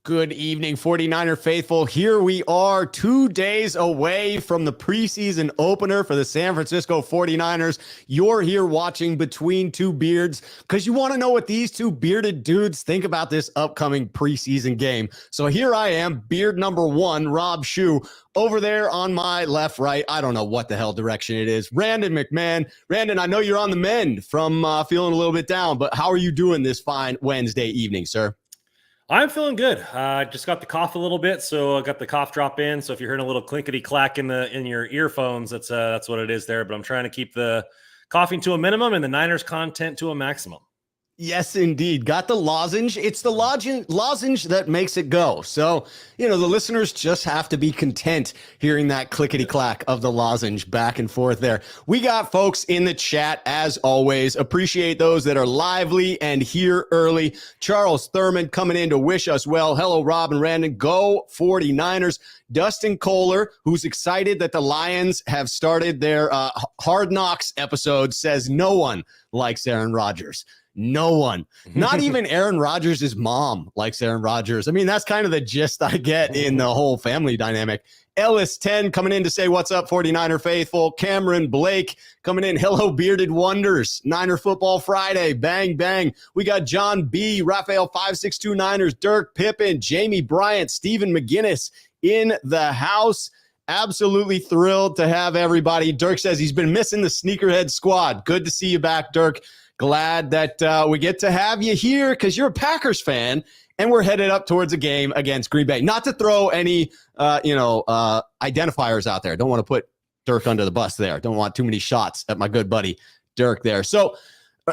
Good evening, 49er faithful. Here we are 2 days away from the preseason opener for the San Francisco 49ers. You're here watching Between Two Beards because you want to know what these two bearded dudes think about this upcoming preseason game. So here I am, beard number one, Rob Schuh. Over there on my left, right, I don't know what the hell direction it is, Randon McMahon. Randon, I know you're on the mend from feeling a little bit down, but how are you doing this fine Wednesday evening, sir? I'm feeling good. I just got the cough a little bit, so I got the cough drop in. So if you're hearing a little clinkety clack in your earphones, that's what it is there. But I'm trying to keep the coughing to a minimum and the Niners content to a maximum. Yes, indeed. Got the lozenge. It's the lozenge that makes it go. So, the listeners just have to be content hearing that clickety-clack of the lozenge back and forth there. We got folks in the chat, as always. Appreciate those that are lively and here early. Charles Thurman coming in to wish us well. Hello, Rob and Randon. Go 49ers. Dustin Kohler, who's excited that the Lions have started their Hard Knocks episode, says no one likes Aaron Rodgers. No one, not even Aaron Rodgers' mom likes Aaron Rodgers. I mean, that's kind of the gist I get in the whole family dynamic. Ellis 10 coming in to say, what's up, 49er faithful? Cameron Blake coming in. Hello, bearded wonders. Niner Football Friday. Bang, bang. We got John B, Raphael 562 Niners, Dirk Pippen, Jamie Bryant, Stephen McGinnis in the house. Absolutely thrilled to have everybody. Dirk says he's been missing the Sneakerhead squad. Good to see you back, Dirk. Glad that we get to have you here because you're a Packers fan, and we're headed up towards a game against Green Bay. Not to throw any, identifiers out there. Don't want to put Dirk under the bus there. Don't want too many shots at my good buddy Dirk there. So,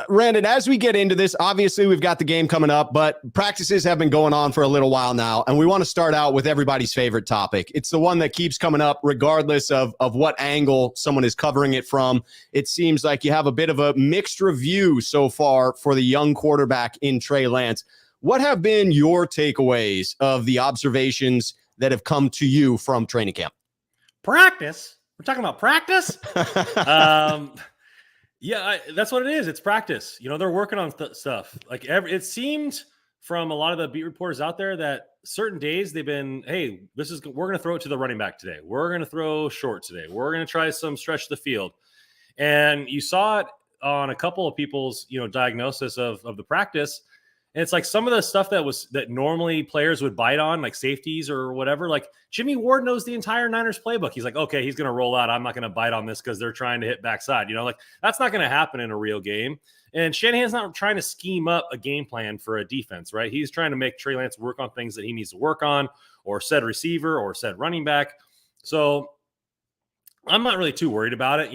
Randon, as we get into this, obviously we've got the game coming up, but practices have been going on for a little while now, and we want to start out with everybody's favorite topic. It's the one that keeps coming up regardless of what angle someone is covering it from. It seems like you have a bit of a mixed review so far for the young quarterback in Trey Lance. What have been your takeaways of the observations that have come to you from training camp? Practice? We're talking about practice? Yeah, that's what it is. It's practice. They're working on stuff. It seemed from a lot of the beat reporters out there that certain days they've been, hey, we're going to throw it to the running back today. We're going to throw short today. We're going to try some stretch of the field. And you saw it on a couple of people's, diagnosis of the practice. And it's like some of the stuff that normally players would bite on, like safeties or whatever. Like Jimmy Ward knows the entire Niners playbook. He's like, okay, he's going to roll out. I'm not going to bite on this because they're trying to hit backside. That's not going to happen in a real game. And Shanahan's not trying to scheme up a game plan for a defense, right? He's trying to make Trey Lance work on things that he needs to work on, or said receiver or said running back. So I'm not really too worried about it.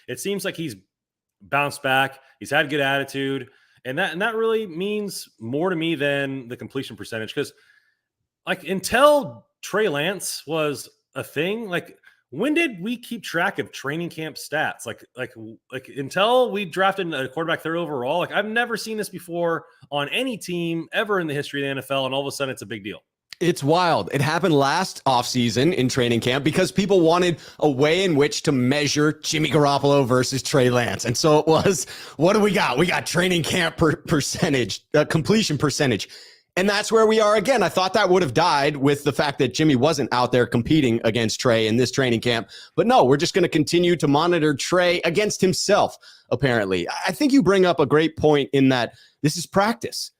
It seems like he's bounced back. He's had good attitude. And that really means more to me than the completion percentage. Because until Trey Lance was a thing, when did we keep track of training camp stats? Until we drafted a quarterback third overall, I've never seen this before on any team ever in the history of the NFL. And all of a sudden it's a big deal. It's wild. It happened last offseason in training camp because people wanted a way in which to measure Jimmy Garoppolo versus Trey Lance. And so it was, what do we got? We got training camp percentage, completion percentage. And that's where we are again. I thought that would have died with the fact that Jimmy wasn't out there competing against Trey in this training camp. But no, we're just going to continue to monitor Trey against himself, apparently. I think you bring up a great point in that this is practice.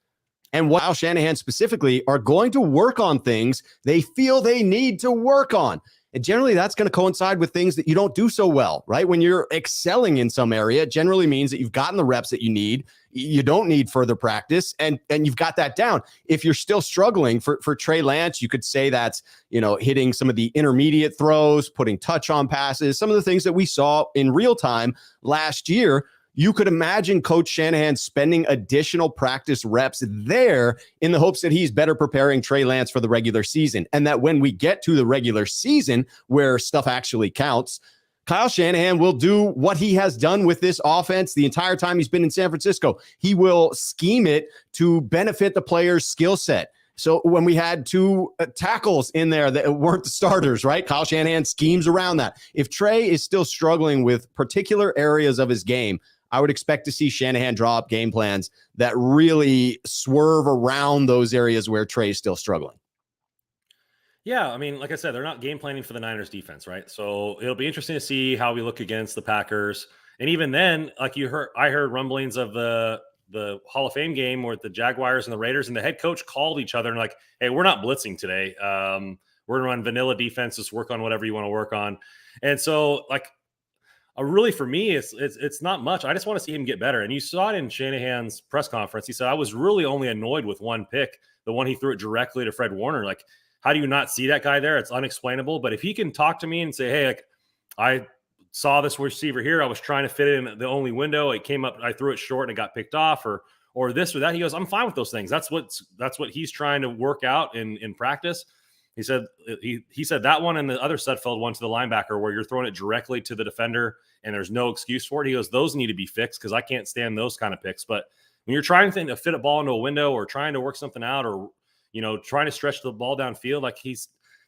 And Kyle Shanahan specifically are going to work on things they feel they need to work on. And generally, that's going to coincide with things that you don't do so well, right? When you're excelling in some area, it generally means that you've gotten the reps that you need. You don't need further practice, and you've got that down. If you're still struggling for Trey Lance, you could say that's, hitting some of the intermediate throws, putting touch on passes, some of the things that we saw in real time last year. You could imagine Coach Shanahan spending additional practice reps there in the hopes that he's better preparing Trey Lance for the regular season. And that when we get to the regular season where stuff actually counts, Kyle Shanahan will do what he has done with this offense the entire time he's been in San Francisco. He will scheme it to benefit the player's skill set. So when we had two tackles in there that weren't the starters, right? Kyle Shanahan schemes around that. If Trey is still struggling with particular areas of his game, I would expect to see Shanahan draw up game plans that really swerve around those areas where Trey is still struggling. Yeah, I mean, like I said, they're not game planning for the Niners defense, right? So it'll be interesting to see how we look against the Packers. And even then, like I heard rumblings of the Hall of Fame game with the Jaguars and the Raiders, and the head coach called each other and like, "Hey, we're not blitzing today. We're gonna run vanilla defense. Just work on whatever you want to work on." And so, like, really for me, it's not much. I just want to see him get better. And you saw it in Shanahan's press conference. He said, "I was really only annoyed with one pick, the one he threw it directly to Fred Warner. Like, how do you not see that guy there? It's unexplainable. But if he can talk to me and say, hey, like, I saw this receiver here, I was trying to fit it in the only window. It came up, I threw it short and it got picked off, or this or that." He goes, "I'm fine with those things. That's what he's trying to work out in practice." He said that one and the other Sudfeld one to the linebacker where you're throwing it directly to the defender and there's no excuse for it. He goes, "Those need to be fixed because I can't stand those kind of picks." But when you're trying to fit a ball into a window or trying to work something out, or trying to stretch the ball downfield, like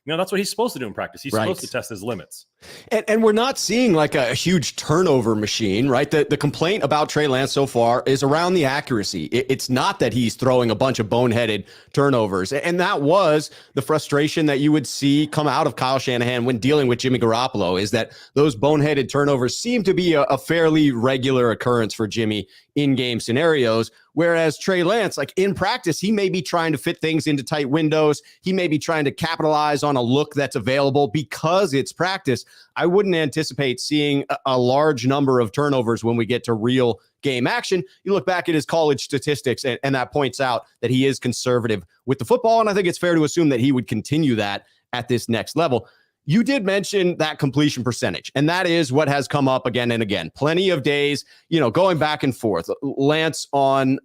that's what he's supposed to do in practice. He's supposed to test his limits. And we're not seeing like a huge turnover machine, right? The complaint about Trey Lance so far is around the accuracy. It's not that he's throwing a bunch of boneheaded turnovers. And that was the frustration that you would see come out of Kyle Shanahan when dealing with Jimmy Garoppolo, is that those boneheaded turnovers seem to be a fairly regular occurrence for Jimmy in game scenarios. Whereas Trey Lance, like in practice, he may be trying to fit things into tight windows. He may be trying to capitalize on a look that's available because it's practice. I wouldn't anticipate seeing a large number of turnovers when we get to real game action. You look back at his college statistics, and that points out that he is conservative with the football. And I think it's fair to assume that he would continue that at this next level. You did mention that completion percentage, and that is what has come up again and again. Plenty of days, going back and forth. Lance on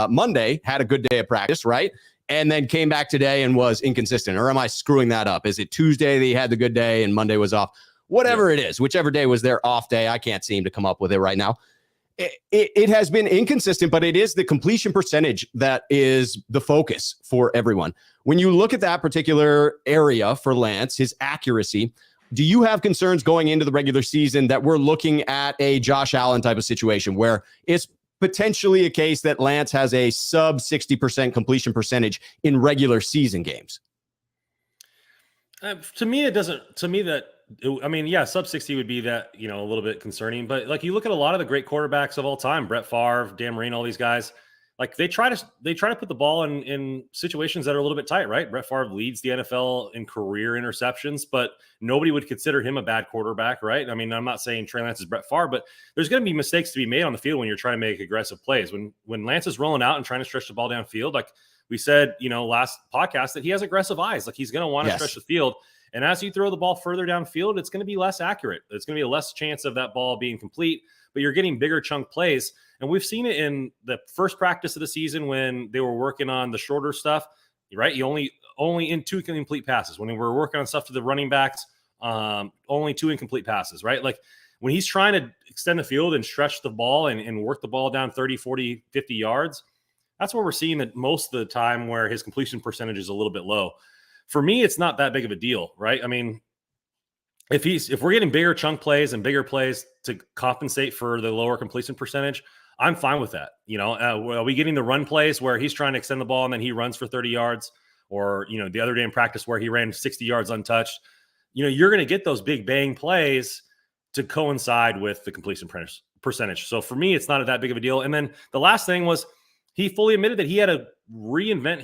Monday had a good day of practice, right? And then came back today and was inconsistent. Or am I screwing that up? Is it Tuesday that he had the good day and Monday was off? Whatever it is, whichever day was their off day, I can't seem to come up with it right now. It has been inconsistent, but it is the completion percentage that is the focus for everyone. When you look at that particular area for Lance, his accuracy, do you have concerns going into the regular season that we're looking at a Josh Allen type of situation where it's potentially a case that Lance has a sub 60% completion percentage in regular season games? To me, it doesn't. To me, sub 60 would be that, a little bit concerning. But like you look at a lot of the great quarterbacks of all time, Brett Favre, Dan Marino, all these guys, like they try to put the ball in situations that are a little bit tight, right? Brett Favre leads the NFL in career interceptions, but nobody would consider him a bad quarterback, right? I mean, I'm not saying Trey Lance is Brett Favre, but there's going to be mistakes to be made on the field when you're trying to make aggressive plays. When Lance is rolling out and trying to stretch the ball downfield, like we said, last podcast, that he has aggressive eyes. Like he's going to want to stretch the field. And as you throw the ball further downfield, it's going to be less accurate. It's going to be a less chance of that ball being complete, but you're getting bigger chunk plays. And we've seen it in the first practice of the season when they were working on the shorter stuff, right? You only in 2 incomplete passes. When we were working on stuff to the running backs, only 2 incomplete passes, right? Like when he's trying to extend the field and stretch the ball and work the ball down 30, 40, 50 yards, that's where we're seeing that most of the time where his completion percentage is a little bit low. For me, it's not that big of a deal, right? I mean, if we're getting bigger chunk plays and bigger plays to compensate for the lower completion percentage, I'm fine with that. Are we getting the run plays where he's trying to extend the ball and then he runs for 30 yards? Or, the other day in practice where he ran 60 yards untouched, you're going to get those big bang plays to coincide with the completion percentage. So for me, it's not that big of a deal. And then the last thing was he fully admitted that he had to reinvent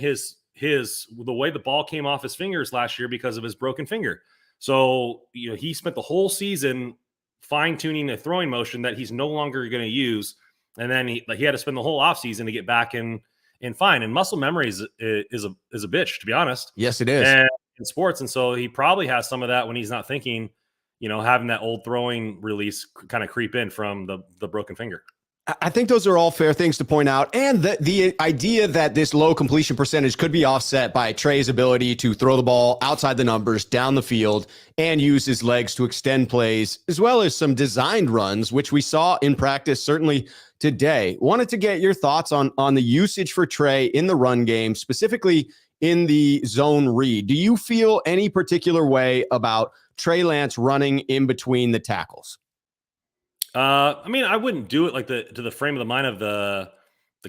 the way the ball came off his fingers last year because of his broken finger. So, he spent the whole season fine-tuning a throwing motion that he's no longer going to use. And then he had to spend the whole offseason to get back in fine. And muscle memory is a bitch, to be honest. Yes, it is. And in sports. And so he probably has some of that when he's not thinking, having that old throwing release kind of creep in from the broken finger. I think those are all fair things to point out. And the idea that this low completion percentage could be offset by Trey's ability to throw the ball outside the numbers, down the field, and use his legs to extend plays, as well as some designed runs, which we saw in practice certainly today. Wanted to get your thoughts on the usage for Trey in the run game, specifically in the zone read. Do you feel any particular way about Trey Lance running in between the tackles? I wouldn't do it like to the frame of the mind of the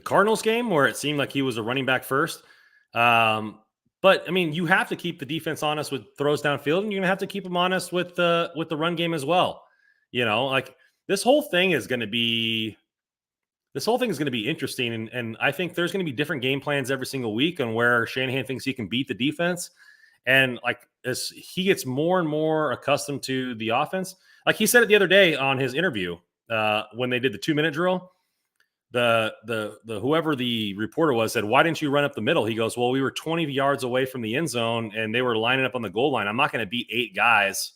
Cardinals game where it seemed like he was a running back first. But I mean, you have to keep the defense honest with throws downfield, and you're gonna have to keep them honest with the run game as well. Like this whole thing is going to be interesting, and I think there's going to be different game plans every single week on where Shanahan thinks he can beat the defense. And like as he gets more and more accustomed to the offense, like he said it the other day on his interview when they did the 2-minute drill. The whoever the reporter was said, "Why didn't you run up the middle?" He goes, "Well, we were 20 yards away from the end zone and they were lining up on the goal line. I'm not going to beat 8 guys,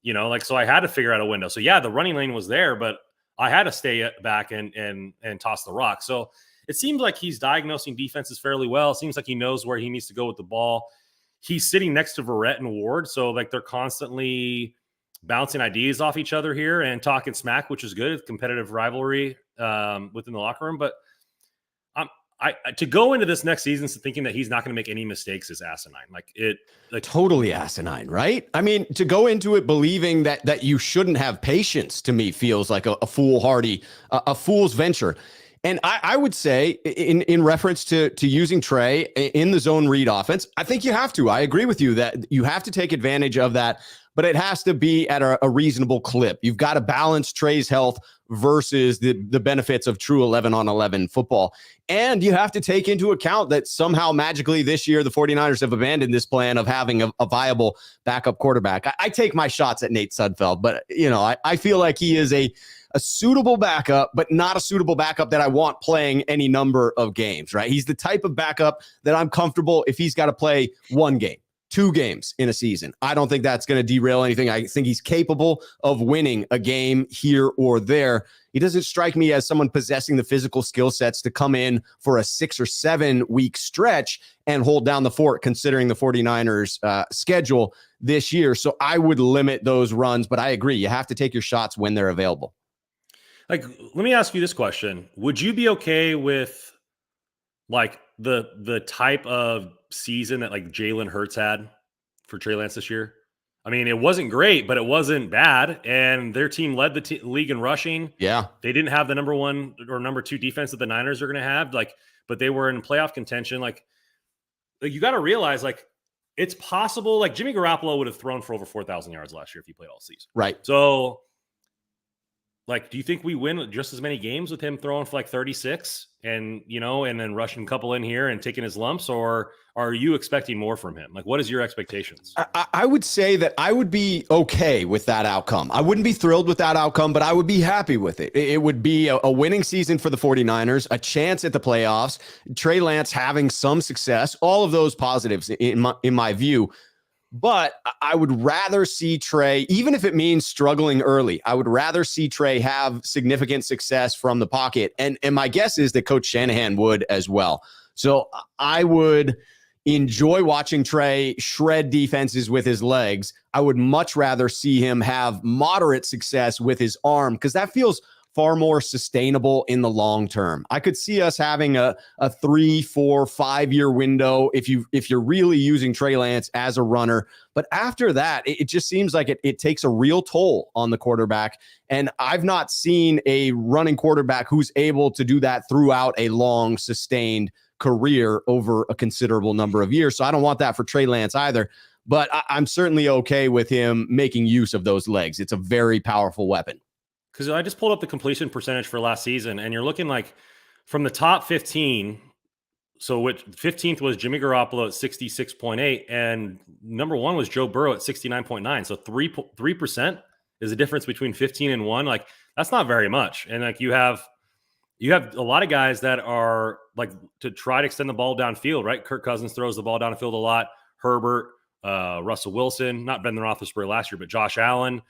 so I had to figure out a window." So yeah, the running lane was there, but I had to stay back and toss the rock. So it seems like he's diagnosing defenses fairly well. It seems like he knows where he needs to go with the ball. He's sitting next to Verrett and Ward, so like they're constantly bouncing ideas off each other here and talking smack, which is good. Competitive rivalry within the locker room. But I to go into this next season thinking that he's not going to make any mistakes is asinine. Like totally asinine, right? I mean, to go into it believing that you shouldn't have patience, to me feels like a foolhardy, a fool's venture. And I would say in reference to using Trey in the zone read offense, I think you have to. I agree with you that you have to take advantage of that, but it has to be at a reasonable clip. You've got to balance Trey's health versus the benefits of true 11-on-11 football. And you have to take into account that somehow magically this year, the 49ers have abandoned this plan of having a viable backup quarterback. I take my shots at Nate Sudfeld, but I feel like he is a suitable backup, but not a suitable backup that I want playing any number of games, right? He's the type of backup that I'm comfortable if he's got to play 1 game, 2 games in a season. I don't think that's going to derail anything. I think he's capable of winning a game here or there. He doesn't strike me as someone possessing the physical skill sets to come in for a 6 or 7 week stretch and hold down the fort, considering the 49ers schedule this year. So I would limit those runs, but I agree. You have to take your shots when they're available. Like, let me ask you this question. Would you be okay with like the type of season that like Jalen Hurts had for Trey Lance this year? I mean, it wasn't great, but it wasn't bad. And their team led the league in rushing. Yeah. They didn't have the number 1 or number 2 defense that the Niners are going to have. But they were in playoff contention. Like you got to realize, like, it's possible. Like Jimmy Garoppolo would have thrown for over 4,000 yards last year if he played all season. Right. So, like, do you think we win just as many games with him throwing for like 36 and then rushing a couple in here and taking his lumps, or are you expecting more from him? Like, what is your expectations? I would say that I would be okay with that outcome. I wouldn't be thrilled with that outcome, but I would be happy with it. It would be a winning season for the 49ers, a chance at the playoffs, Trey Lance having some success, all of those positives in my view. But I would rather see Trey, even if it means struggling early, I would rather see Trey have significant success from the pocket. And my guess is that Coach Shanahan would as well. So I would enjoy watching Trey shred defenses with his legs. I would much rather see him have moderate success with his arm, because that feels far more sustainable in the long term. I could see us having a 3, 4, 5 year window if you're really using Trey Lance as a runner. But after that, it just seems like it takes a real toll on the quarterback. And I've not seen a running quarterback who's able to do that throughout a long, sustained career over a considerable number of years. So I don't want that for Trey Lance either. But I'm certainly okay with him making use of those legs. It's a very powerful weapon. Because I just pulled up the completion percentage for last season, and you're looking like from the top 15. So 15th was Jimmy Garoppolo at 66.8, and number 1 was Joe Burrow at 69.9. So 3% is the difference between 15 and 1. Like, that's not very much. And like you have a lot of guys that are like to try to extend the ball downfield, right? Kirk Cousins throws the ball downfield a lot. Herbert, Russell Wilson, not Ben Roethlisberger last year, but Josh Allen.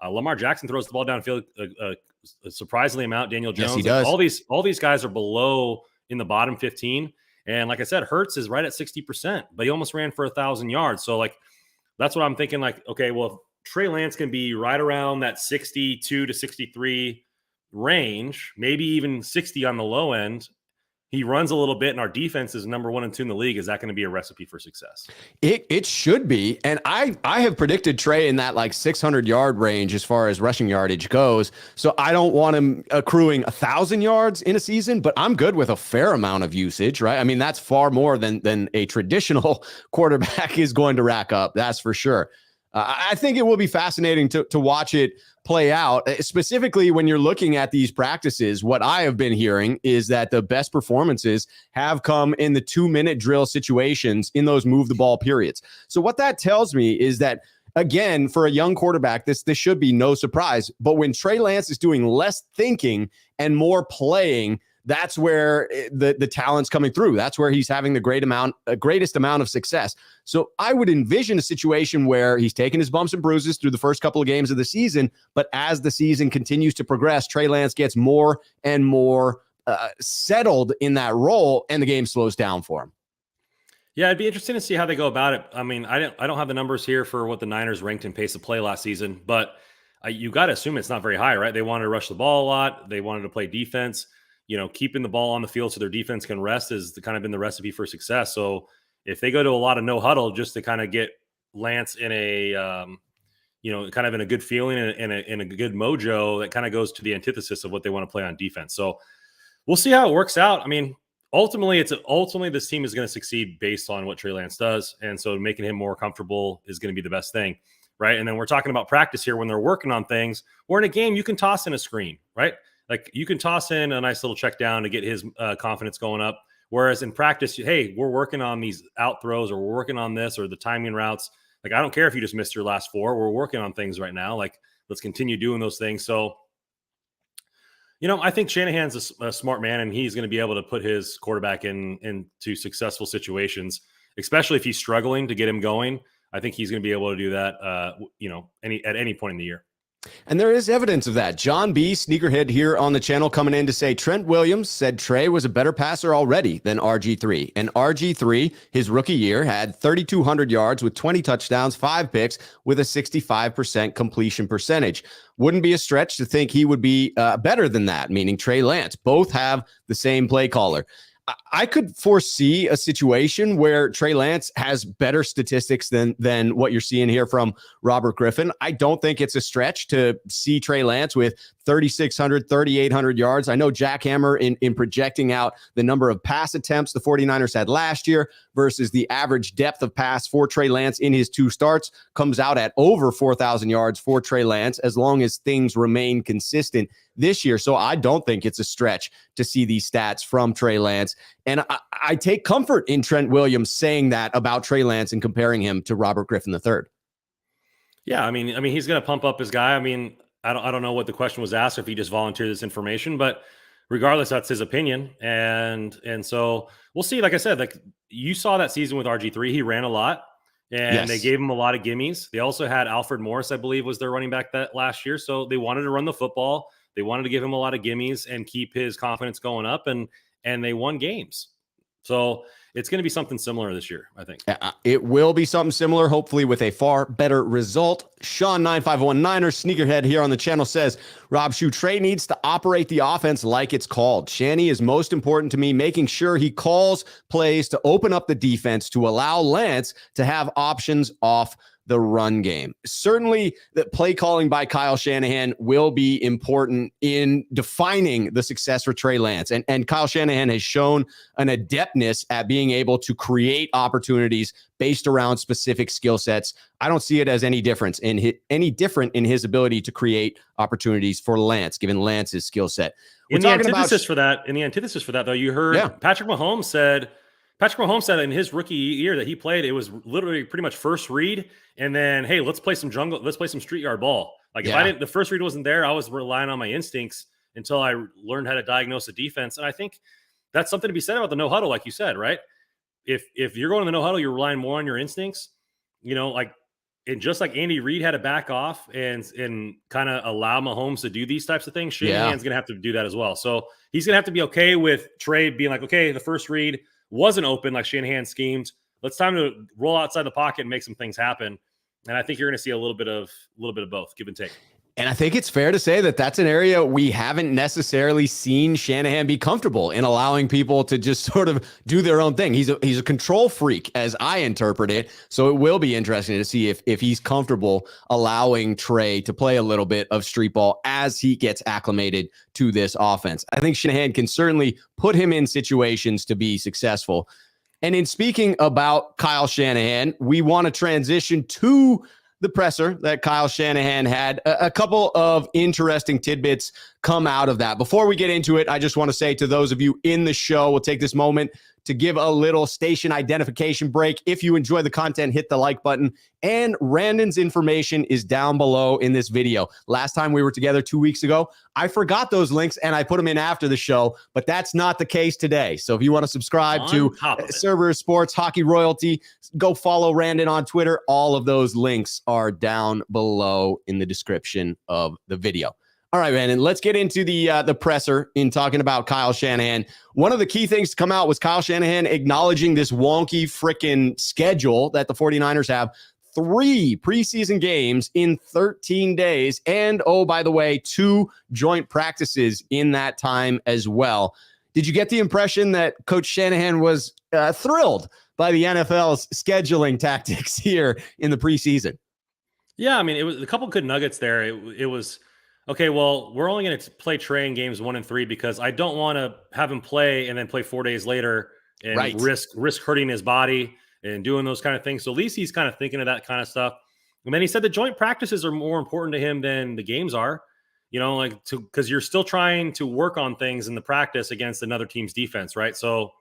Lamar Jackson throws the ball downfield a surprisingly amount. Daniel Jones. Yes, he does. All these guys are below in the bottom 15. And like I said, Hurts is right at 60%, but he almost ran for 1,000 yards. So like, that's what I'm thinking. Like, okay, well, if Trey Lance can be right around that 62 to 63 range, maybe even 60 on the low end, he runs a little bit and our defense is number 1 and 2 in the league, is that going to be a recipe for success? It should be. And I have predicted Trey in that like 600-yard range as far as rushing yardage goes. So I don't want him accruing 1,000 yards in a season, but I'm good with a fair amount of usage, right? I mean, that's far more than a traditional quarterback is going to rack up. That's for sure. I think it will be fascinating to watch it play out, specifically when you're looking at these practices. What I have been hearing is that the best performances have come in the 2-minute drill situations in those move the ball periods. So what that tells me is that, again, for a young quarterback, this should be no surprise. But when Trey Lance is doing less thinking and more playing, that's where the talent's coming through. That's where he's having the greatest amount of success. So I would envision a situation where he's taking his bumps and bruises through the first couple of games of the season, but as the season continues to progress, Trey Lance gets more and more settled in that role, and the game slows down for him. Yeah, it'd be interesting to see how they go about it. I mean, I don't have the numbers here for what the Niners ranked in pace of play last season, but you got to assume it's not very high, right? They wanted to rush the ball a lot. They wanted to play defense. Keeping the ball on the field so their defense can rest is kind of been the recipe for success. So if they go to a lot of no huddle just to kind of get Lance in a, kind of in a good feeling and in a good mojo, that kind of goes to the antithesis of what they want to play on defense. So we'll see how it works out. I mean, ultimately this team is going to succeed based on what Trey Lance does. And so making him more comfortable is going to be the best thing. Right. And then we're talking about practice here when they're working on things, or in a game, you can toss in a screen, right? Like you can toss in a nice little check down to get his confidence going up. Whereas in practice, hey, we're working on these out throws, or we're working on this, or the timing routes. Like, I don't care if you just missed your last 4. We're working on things right now. Like, let's continue doing those things. So, I think Shanahan's a smart man, and he's going to be able to put his quarterback into successful situations, especially if he's struggling to get him going. I think he's going to be able to do that, at any point in the year. And there is evidence of that. John B., sneakerhead here on the channel, coming in to say Trent Williams said Trey was a better passer already than RG3. And RG3, his rookie year, had 3,200 yards with 20 touchdowns, 5 picks with a 65% completion percentage. Wouldn't be a stretch to think he would be better than that, meaning Trey Lance. Both have the same play caller. I could foresee a situation where Trey Lance has better statistics than what you're seeing here from Robert Griffin. I don't think it's a stretch to see Trey Lance with 3,600, 3,800 yards. I know Jack Hammer in projecting out the number of pass attempts the 49ers had last year versus the average depth of pass for Trey Lance in his 2 starts comes out at over 4,000 yards for Trey Lance, as long as things remain consistent this year. So I don't think it's a stretch to see these stats from Trey Lance. And I take comfort in Trent Williams saying that about Trey Lance and comparing him to Robert Griffin III. Yeah, I mean, he's going to pump up his guy. I mean, I don't know what the question was asked, if he just volunteered this information, but regardless, that's his opinion. And so we'll see. Like I said, like you saw that season with RG3, he ran a lot, and They gave him a lot of gimmies. They also had Alfred Morris, I believe, was their running back that last year. So they wanted to run the football. They wanted to give him a lot of gimmies and keep his confidence going up, and they won games. So it's going to be something similar this year, I think. It will be something similar, hopefully with a far better result. Sean9519er, sneakerhead here on the channel, says, Rob Schuh, Trey needs to operate the offense like it's called. Shanny is most important to me, making sure he calls plays to open up the defense to allow Lance to have options off the run game. Certainly, the play calling by Kyle Shanahan will be important in defining the success for Trey Lance. And Kyle Shanahan has shown an adeptness at being able to create opportunities based around specific skill sets. I don't see it as any different in his ability to create opportunities for Lance, given Lance's skill set. In the antithesis for that, though, you heard Patrick Mahomes said in his rookie year that he played, it was literally pretty much first read, and then, hey, let's play some street yard ball. Like if the first read wasn't there, I was relying on my instincts until I learned how to diagnose the defense. And I think that's something to be said about the no huddle, like you said, right? If you're going to the no huddle, you're relying more on your instincts, and just like Andy Reid had to back off and kind of allow Mahomes to do these types of things, Shanahan's going to have to do that as well. So he's going to have to be okay with Trey being like, okay, the first read wasn't open like Shanahan schemed. It's time to roll outside the pocket and make some things happen. And I think you're going to see a little bit of both, give and take. And I think it's fair to say that that's an area we haven't necessarily seen Shanahan be comfortable in, allowing people to just sort of do their own thing. He's a control freak, as I interpret it. So it will be interesting to see if he's comfortable allowing Trey to play a little bit of street ball as he gets acclimated to this offense. I think Shanahan can certainly put him in situations to be successful. And in speaking about Kyle Shanahan, we want to transition to the presser that Kyle Shanahan had. A couple of interesting tidbits come out of that. Before we get into it, I just want to say to those of you in the show, we'll take this moment to give a little station identification break. If you enjoy the content, hit the like button. And Randon's information is down below in this video. Last time we were together 2 weeks ago, I forgot those links and I put them in after the show, but that's not the case today. So if you want to subscribe to Cerberus Sports, Hockey Royalty, go follow Randon on Twitter. All of those links are down below in the description of the video. All right, Randon, let's get into the presser in talking about Kyle Shanahan. One of the key things to come out was Kyle Shanahan acknowledging this wonky freaking schedule that the 49ers have. 3 preseason games in 13 days. And, oh, by the way, 2 joint practices in that time as well. Did you get the impression that Coach Shanahan was thrilled by the NFL's scheduling tactics here in the preseason? Yeah, I mean, it was a couple good nuggets there. It was, okay, well, we're only going to play Trey in games 1 and 3 because I don't want to have him play and then play 4 days later and risk hurting his body and doing those kind of things. So at least he's kind of thinking of that kind of stuff. And then he said the joint practices are more important to him than the games are, because you're still trying to work on things in the practice against another team's defense, right? So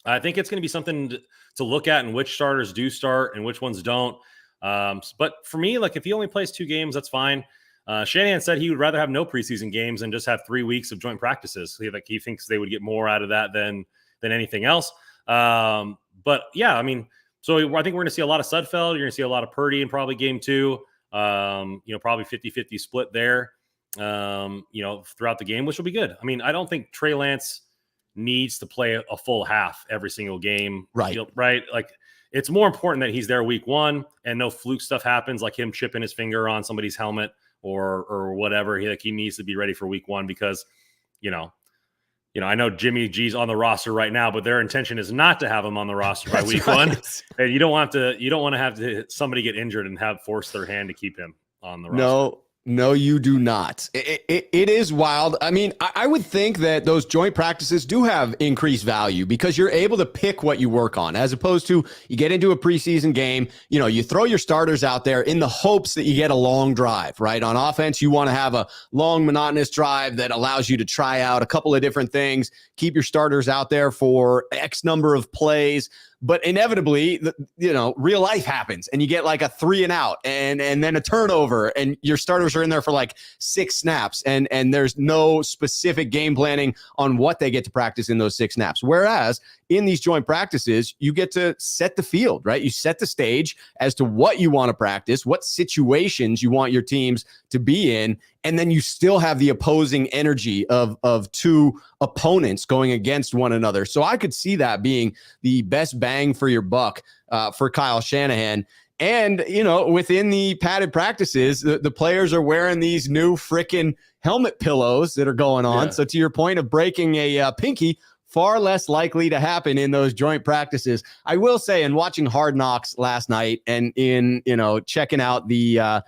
I think it's going to be something to look at and which starters do start and which ones don't. But for me, if he only plays 2 games, that's fine. Shanahan said he would rather have no preseason games and just have 3 weeks of joint practices. He thinks they would get more out of that than anything else. But yeah, I mean, so I think we're going to see a lot of Sudfeld. You're going to see a lot of Purdy in probably game 2. Probably 50-50 split there, throughout the game, which will be good. I mean, I don't think Trey Lance needs to play a full half every single game. Right. Right. It's more important that he's there week 1 and no fluke stuff happens, like him chipping his finger on somebody's helmet or whatever. He needs to be ready for week 1 because, I know Jimmy G's on the roster right now, but their intention is not to have him on the roster by week 1. And you don't want to have somebody get injured and force their hand to keep him on the roster. No, you do not. It is wild. I mean, I would think that those joint practices do have increased value because you're able to pick what you work on, as opposed to you get into a preseason game, you throw your starters out there in the hopes that you get a long drive, right? On offense, you want to have a long, monotonous drive that allows you to try out a couple of different things, keep your starters out there for X number of plays. But inevitably, real life happens and you get a 3 and out and then a turnover and your starters are in there for 6 snaps and there's no specific game planning on what they get to practice in those 6 snaps. Whereas in these joint practices, you get to set the field, right? You set the stage as to what you want to practice, what situations you want your teams to be in, and then you still have the opposing energy of 2 opponents going against one another. So I could see that being the best bang for your buck for Kyle Shanahan. And, within the padded practices, the players are wearing these new freaking helmet pillows that are going on. Yeah. So to your point of breaking a pinky, far less likely to happen in those joint practices. I will say, in watching Hard Knocks last night and in, checking out the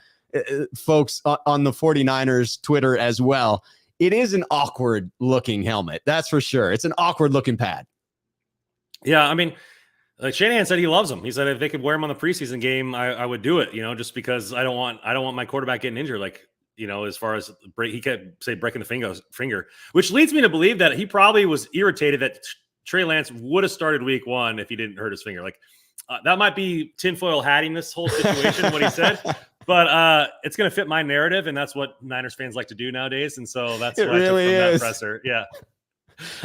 folks on the 49ers Twitter as well, it is an awkward looking helmet. That's for sure. It's an awkward looking pad. Yeah. I mean, Shanahan said he loves them. He said if they could wear them on the preseason game, I would do it, just because I don't want my quarterback getting injured. As far as he could say breaking the finger, which leads me to believe that he probably was irritated that Trey Lance would have started week 1 if he didn't hurt his finger. That might be tinfoil hatting this whole situation, what he said, but it's going to fit my narrative. And that's what Niners fans like to do nowadays. And so that's what really I took from is. That presser. Yeah.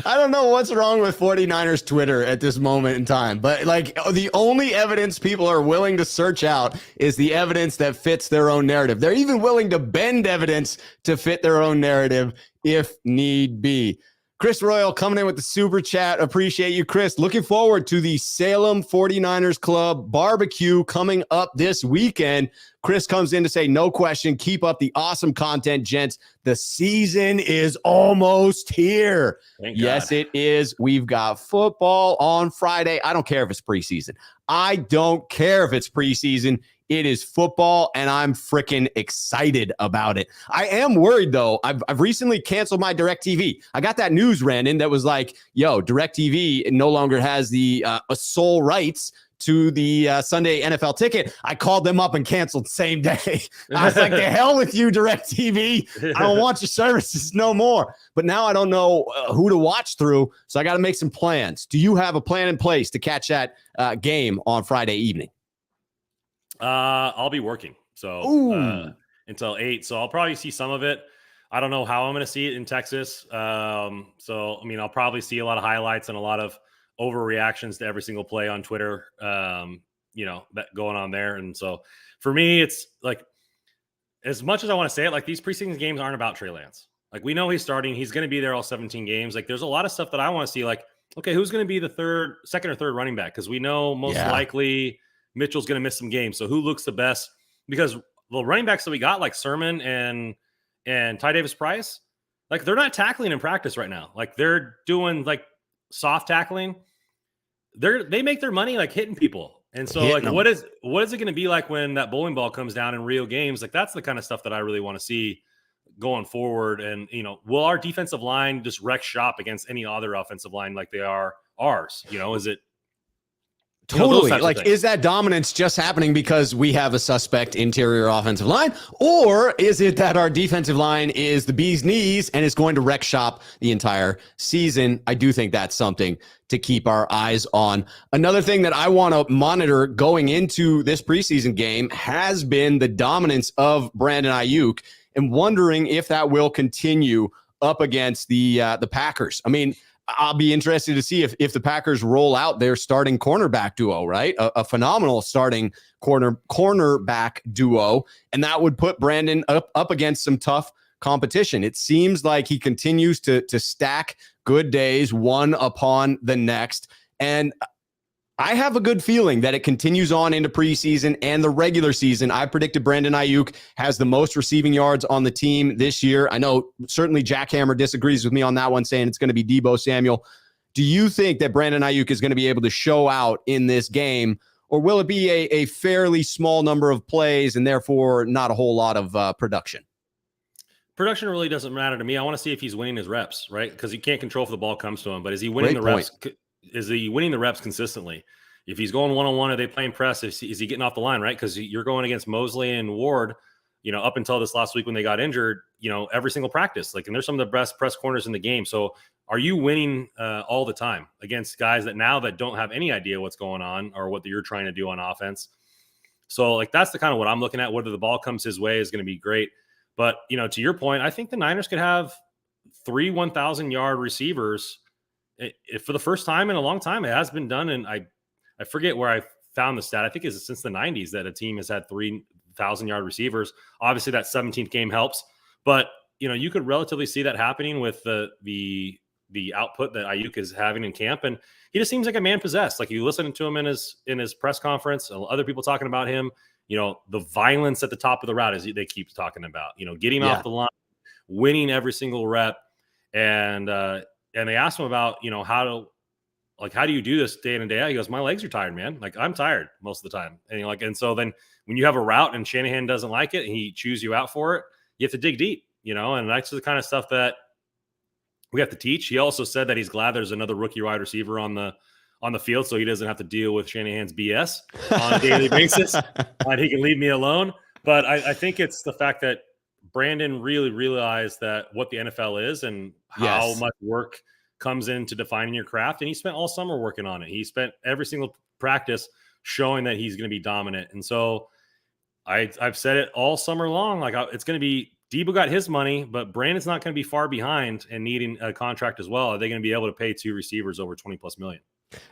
I don't know what's wrong with 49ers Twitter at this moment in time, but the only evidence people are willing to search out is the evidence that fits their own narrative. They're even willing to bend evidence to fit their own narrative if need be. Chris Royal coming in with the super chat. Appreciate you, Chris. Looking forward to the Salem 49ers Club barbecue coming up this weekend. Chris comes in to say, no question, keep up the awesome content, gents. The season is almost here. Thank yes, God. it is. We've got football on Friday. I don't care if it's preseason. I don't care if it's preseason. It is football, and I'm freaking excited about it. I am worried, though. I've recently canceled my DirecTV. I got that news, Randon, that was like, yo, DirecTV no longer has the sole rights to the Sunday NFL ticket. I called them up and canceled same day. I was like, the hell with you, DirecTV. I don't want your services no more. But now I don't know who to watch through, so I got to make some plans. Do you have a plan in place to catch that game on Friday evening? I'll be working until 8. So I'll probably see some of it. I don't know how I'm going to see it in Texas. I'll probably see a lot of highlights and a lot of overreactions to every single play on Twitter, that going on there. And so for me, it's like, as much as I want to say it, like these preseason games aren't about Trey Lance. Like we know he's starting, he's going to be there all 17 games. Like there's a lot of stuff that I want to see. Like, okay, who's going to be the second or third running back? Cause we know most likely Mitchell's going to miss some games. So who looks the best? Because the running backs that we got, like Sermon and Ty Davis Price, like they're not tackling in practice right now. Like they're doing like soft tackling. They make their money like hitting people. And so what is it going to be like when that bowling ball comes down in real games? Like that's the kind of stuff that I really want to see going forward. And, will our defensive line just wreck shop against any other offensive line like they are ours? Is it? Totally. Like, is that dominance just happening because we have a suspect interior offensive line? Or is it that our defensive line is the bee's knees and is going to wreck shop the entire season? I do think that's something to keep our eyes on. Another thing that I want to monitor going into this preseason game has been the dominance of Brandon Aiyuk, and wondering if that will continue up against the Packers. I mean, I'll be interested to see if the Packers roll out their starting cornerback duo, right? A phenomenal starting cornerback duo. And that would put Brandon up against some tough competition. It seems like he continues to stack good days one upon the next. And I have a good feeling that it continues on into preseason and the regular season. I predicted Brandon Aiyuk has the most receiving yards on the team this year. I know certainly Jack Hammer disagrees with me on that one, saying it's going to be Deebo Samuel. Do you think that Brandon Aiyuk is going to be able to show out in this game, or will it be a fairly small number of plays and therefore not a whole lot of production? Production really doesn't matter to me. I want to see if he's winning his reps, right? Because you can't control if the ball comes to him, but is he winning the reps? Is he winning the reps consistently? If he's going one-on-one, are they playing press? Is he getting off the line, right? Because you're going against Mosley and Ward, up until this last week when they got injured, every single practice. Like, and they're some of the best press corners in the game. So are you winning all the time against guys that don't have any idea what's going on or what you're trying to do on offense? So, like, that's the kind of what I'm looking at. Whether the ball comes his way is going to be great. But, to your point, I think the Niners could have 3 1,000-yard receivers for the first time in a long time. It has been done, and I forget where I found the stat. I think it's since the 90s that a team has had 3,000-yard receivers. Obviously, that 17th game helps, but you could relatively see that happening with the output that Aiyuk is having in camp, and he just seems like a man possessed. Like, you listen to him in his press conference, other people talking about him. The violence at the top of the route, as they keep talking about. Getting off the line, winning every single rep, and they asked him about how do you do this day in and day out? He goes, my legs are tired, man. Like, I'm tired most of the time. And so then when you have a route and Shanahan doesn't like it and he chews you out for it, you have to dig deep, and that's the kind of stuff that we have to teach. He also said that he's glad there's another rookie wide receiver on the field, so he doesn't have to deal with Shanahan's BS on a daily basis. And he can leave me alone. But I think it's the fact that Brandon really realized that what the NFL is and how much work comes into defining your craft. And he spent all summer working on it. He spent every single practice showing that he's going to be dominant. And so I've said it all summer long. Like, it's going to be Deebo got his money, but Brandon's not going to be far behind and needing a contract as well. Are they going to be able to pay 2 receivers over $20+ million?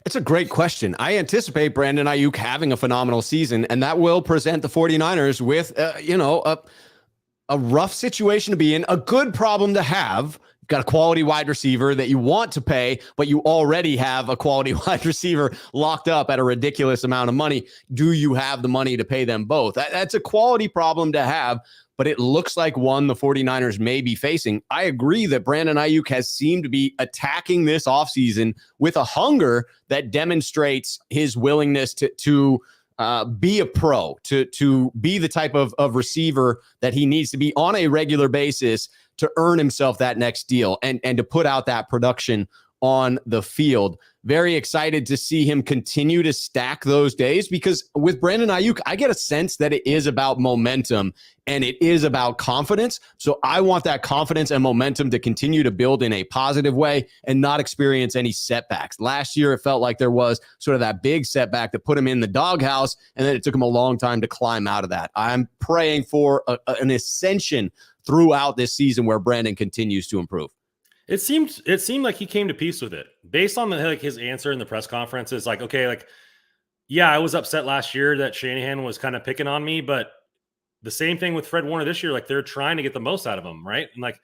It's a great question. I anticipate Brandon Aiyuk having a phenomenal season, and that will present the 49ers with, a rough situation to be in, a good problem to have, got a quality wide receiver that you want to pay, but you already have a quality wide receiver locked up at a ridiculous amount of money. Do you have the money to pay them both? That's a quality problem to have, but it looks like one the 49ers may be facing. I agree that Brandon Aiyuk has seemed to be attacking this offseason with a hunger that demonstrates his willingness to be a pro, to be the type of receiver that he needs to be on a regular basis to earn himself that next deal and to put out that production on the field. Very excited to see him continue to stack those days, because with Brandon Aiyuk, I get a sense that it is about momentum and it is about confidence. So I want that confidence and momentum to continue to build in a positive way and not experience any setbacks. Last year, it felt like there was sort of that big setback that put him in the doghouse, and then it took him a long time to climb out of that. I'm praying for an ascension throughout this season where Brandon continues to improve. It seemed like he came to peace with it based on his answer in the press conference. Is like, okay, like, yeah, I was upset last year that Shanahan was kind of picking on me, but the same thing with Fred Warner this year. Like, they're trying to get the most out of him, right? And like,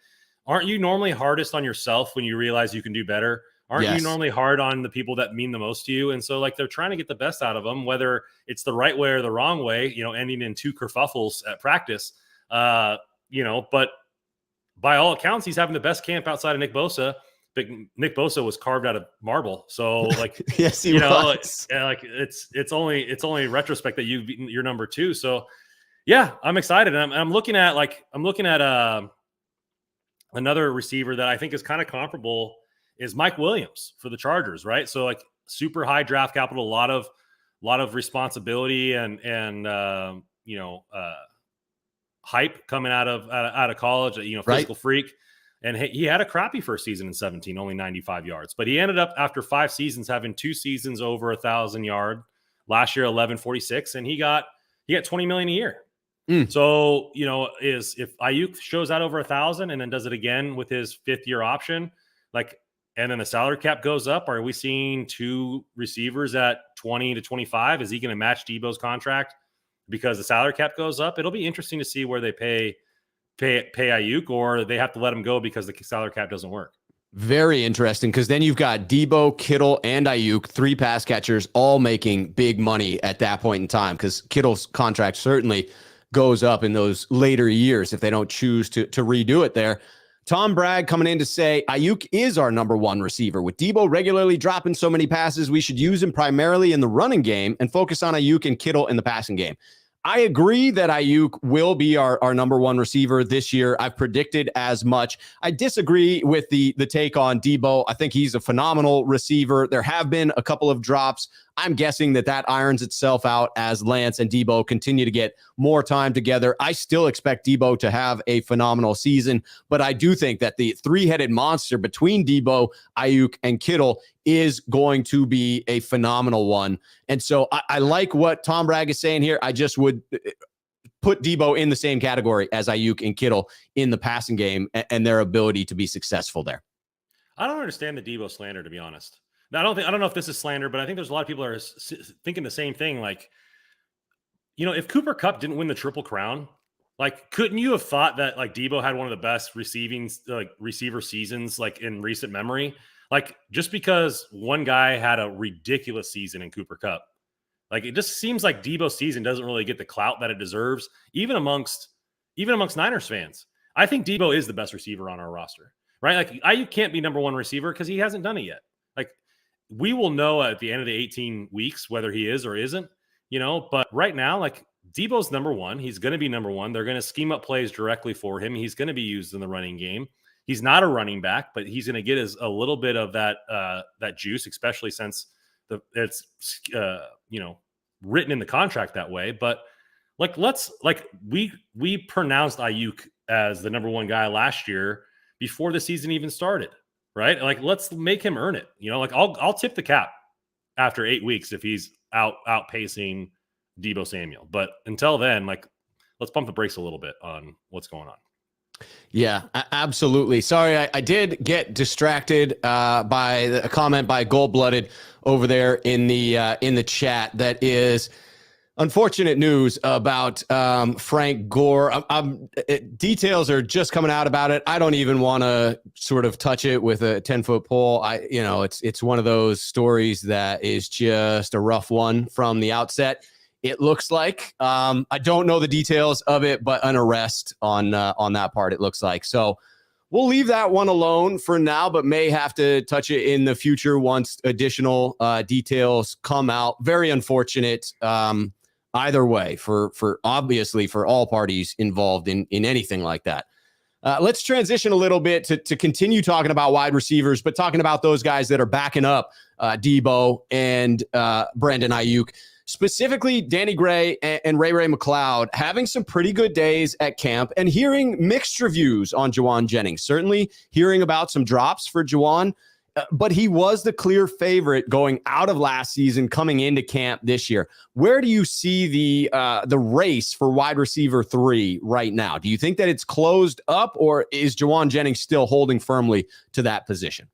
aren't you normally hardest on yourself when you realize you can do better? Aren't you normally hard on the people that mean the most to you? And so like, they're trying to get the best out of him, whether it's the right way or the wrong way, ending in 2 kerfuffles at practice, but by all accounts, he's having the best camp outside of Nick Bosa. But Nick Bosa was carved out of marble. So like, yes, he was. It's only retrospect that you've beaten your number 2. So yeah, I'm excited. And I'm looking at another receiver that I think is kind of comparable is Mike Williams for the Chargers, right? So like, super high draft capital, a lot of responsibility and hype coming out of college, physical freak. And he had a crappy first season in 17, only 95 yards, but he ended up after 5 seasons having 2 seasons over 1,000 yard. Last year, 1146, and he got $20 million a year. So, if Aiyuk shows out over 1,000 and then does it again with his 5th year option, and then the salary cap goes up, are we seeing 2 receivers at 20 to 25? Is he going to match Deebo's contract because the salary cap goes up? It'll be interesting to see where they pay Aiyuk, or they have to let him go because the salary cap doesn't work. Very interesting, because then you've got Deebo, Kittle, and Aiyuk, 3 pass catchers, all making big money at that point in time, because Kittle's contract certainly goes up in those later years if they don't choose to redo it there. Tom Bragg coming in to say, Aiyuk is our number 1 receiver. With Deebo regularly dropping so many passes, we should use him primarily in the running game and focus on Aiyuk and Kittle in the passing game. I agree that Aiyuk will be our number 1 receiver this year. I've predicted as much. I disagree with the take on Deebo. I think he's a phenomenal receiver. There have been a couple of drops. I'm guessing that irons itself out as Lance and Deebo continue to get more time together. I still expect Deebo to have a phenomenal season, but I do think that the 3-headed monster between Deebo, Aiyuk, and Kittle is going to be a phenomenal one. And so I like what Tom Bragg is saying here. I just would put Deebo in the same category as Aiyuk and Kittle in the passing game and their ability to be successful there. I don't understand the Deebo slander, to be honest. Now, I don't know if this is slander, but I think there's a lot of people that are thinking the same thing. Like, if Cooper Kupp didn't win the Triple Crown, couldn't you have thought that Deebo had one of the best receiver seasons in recent memory? Just because one guy had a ridiculous season in Cooper Kupp, it just seems like Deebo's season doesn't really get the clout that it deserves, even amongst Niners fans. I think Deebo is the best receiver on our roster, right? Aiyuk can't be number 1 receiver because he hasn't done it yet. We will know at the end of the 18 weeks whether he is or isn't, but right now, Deebo's number 1. He's going to be number 1. They're going to scheme up plays directly for him. He's going to be used in the running game. He's not a running back, but he's going to get a little bit of that juice, especially since it's written in the contract that way. But we pronounced Aiyuk as the number 1 guy last year before the season even started. Right? Let's make him earn it. I'll tip the cap after 8 weeks if he's outpacing Deebo Samuel. But until then, let's pump the brakes a little bit on what's going on. Yeah, absolutely. Sorry, I did get distracted by a comment by Gold Blooded over there in the chat that is Unfortunate news about Frank Gore. Details are just coming out about it. I don't even want to sort of touch it with a 10-foot pole. It's one of those stories that is just a rough one from the outset. It looks like I don't know the details of it, but an arrest on that part. It looks like so. We'll leave that one alone for now, but may have to touch it in the future once additional details come out. Very unfortunate. Either way, for obviously for all parties involved in anything like that. Let's transition a little bit to continue talking about wide receivers, but talking about those guys that are backing up Deebo and Brandon Aiyuk. Specifically, Danny Gray and Ray McLeod having some pretty good days at camp and hearing mixed reviews on Jauan Jennings. Certainly hearing about some drops for Jauan, but he was the clear favorite going out of last season, coming into camp this year. Where do you see the race for wide receiver 3 right now? Do you think that it's closed up, or is Jauan Jennings still holding firmly to that position?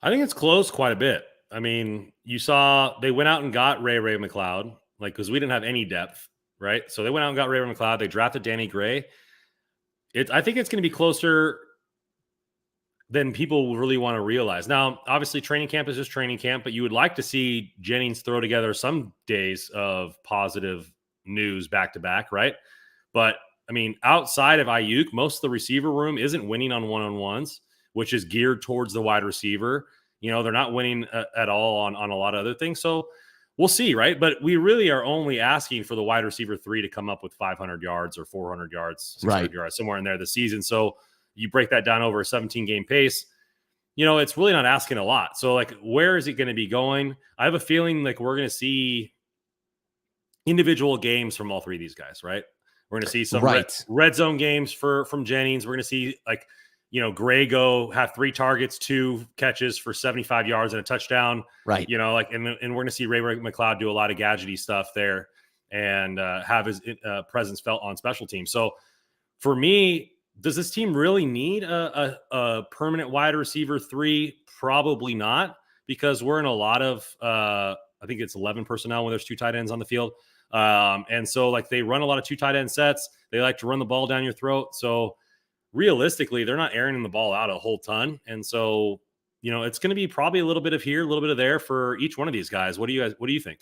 I think it's closed quite a bit. I mean, you saw they went out and got Ray McLeod, because we didn't have any depth, right? So they went out and got Ray McLeod. They drafted Danny Gray. I think it's going to be closer than people really want to realize. Now, obviously, training camp is just training camp, but you would like to see Jennings throw together some days of positive news back to back, right? But I mean, outside of Aiyuk, most of the receiver room isn't winning on one-on-ones, which is geared towards the wide receiver. They're not winning at all on a lot of other things. So we'll see, right? But we really are only asking for the wide receiver 3 to come up with 500 yards or 400 yards, 600 yards, somewhere in there this season. So you break that down over a 17-game pace, it's really not asking a lot. So, where is it going to be going? I have a feeling we're going to see individual games from all 3 of these guys, right? We're going to see some red zone games from Jennings. We're going to see, Gray have 3 targets, 2 catches for 75 yards and a touchdown. Right. And we're going to see Ray McLeod do a lot of gadgety stuff there and have his presence felt on special teams. So, for me, does this team really need a permanent wide receiver 3? Probably not, because we're in a lot of, I think it's 11 personnel when there's 2 tight ends on the field. And so they run a lot of 2 tight end sets. They like to run the ball down your throat. So realistically, they're not airing the ball out a whole ton. And so, it's going to be probably a little bit of here, a little bit of there for each one of these guys. What do you think?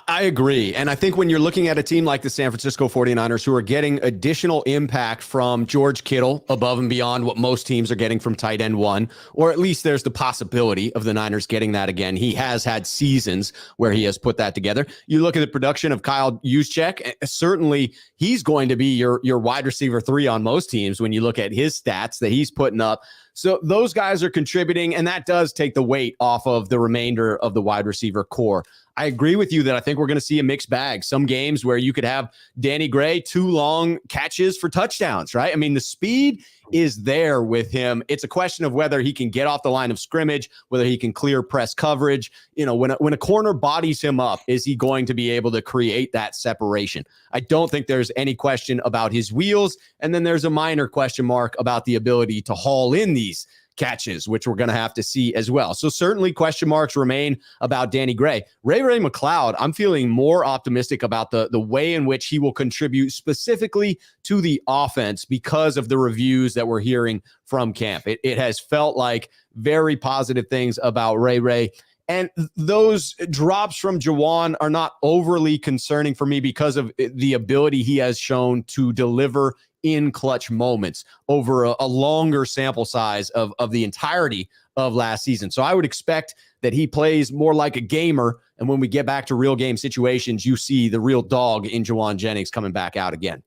I agree. And I think when you're looking at a team like the San Francisco 49ers, who are getting additional impact from George Kittle above and beyond what most teams are getting from tight end 1, or at least there's the possibility of the Niners getting that again. He has had seasons where he has put that together. You look at the production of Kyle Juszczyk, certainly he's going to be your wide receiver 3 on most teams when you look at his stats that he's putting up. So those guys are contributing, and that does take the weight off of the remainder of the wide receiver core. I agree with you that I think we're going to see a mixed bag. Some games where you could have Danny Gray 2 long catches for touchdowns, right? I mean, the speed is there with him. It's a question of whether he can get off the line of scrimmage, whether he can clear press coverage. When a corner bodies him up, is he going to be able to create that separation? I don't think there's any question about his wheels. And then there's a minor question mark about the ability to haul in these catches, which we're going to have to see as well. So certainly question marks remain about Danny Gray. Ray McLeod, I'm feeling more optimistic about the way in which he will contribute specifically to the offense because of the reviews that we're hearing from camp. It has felt like very positive things about Ray. And those drops from Jauan are not overly concerning for me because of the ability he has shown to deliver in clutch moments over a longer sample size of the entirety of last season. So I would expect that he plays more like a gamer. And when we get back to real game situations, you see the real dog in Jauan Jennings coming back out again.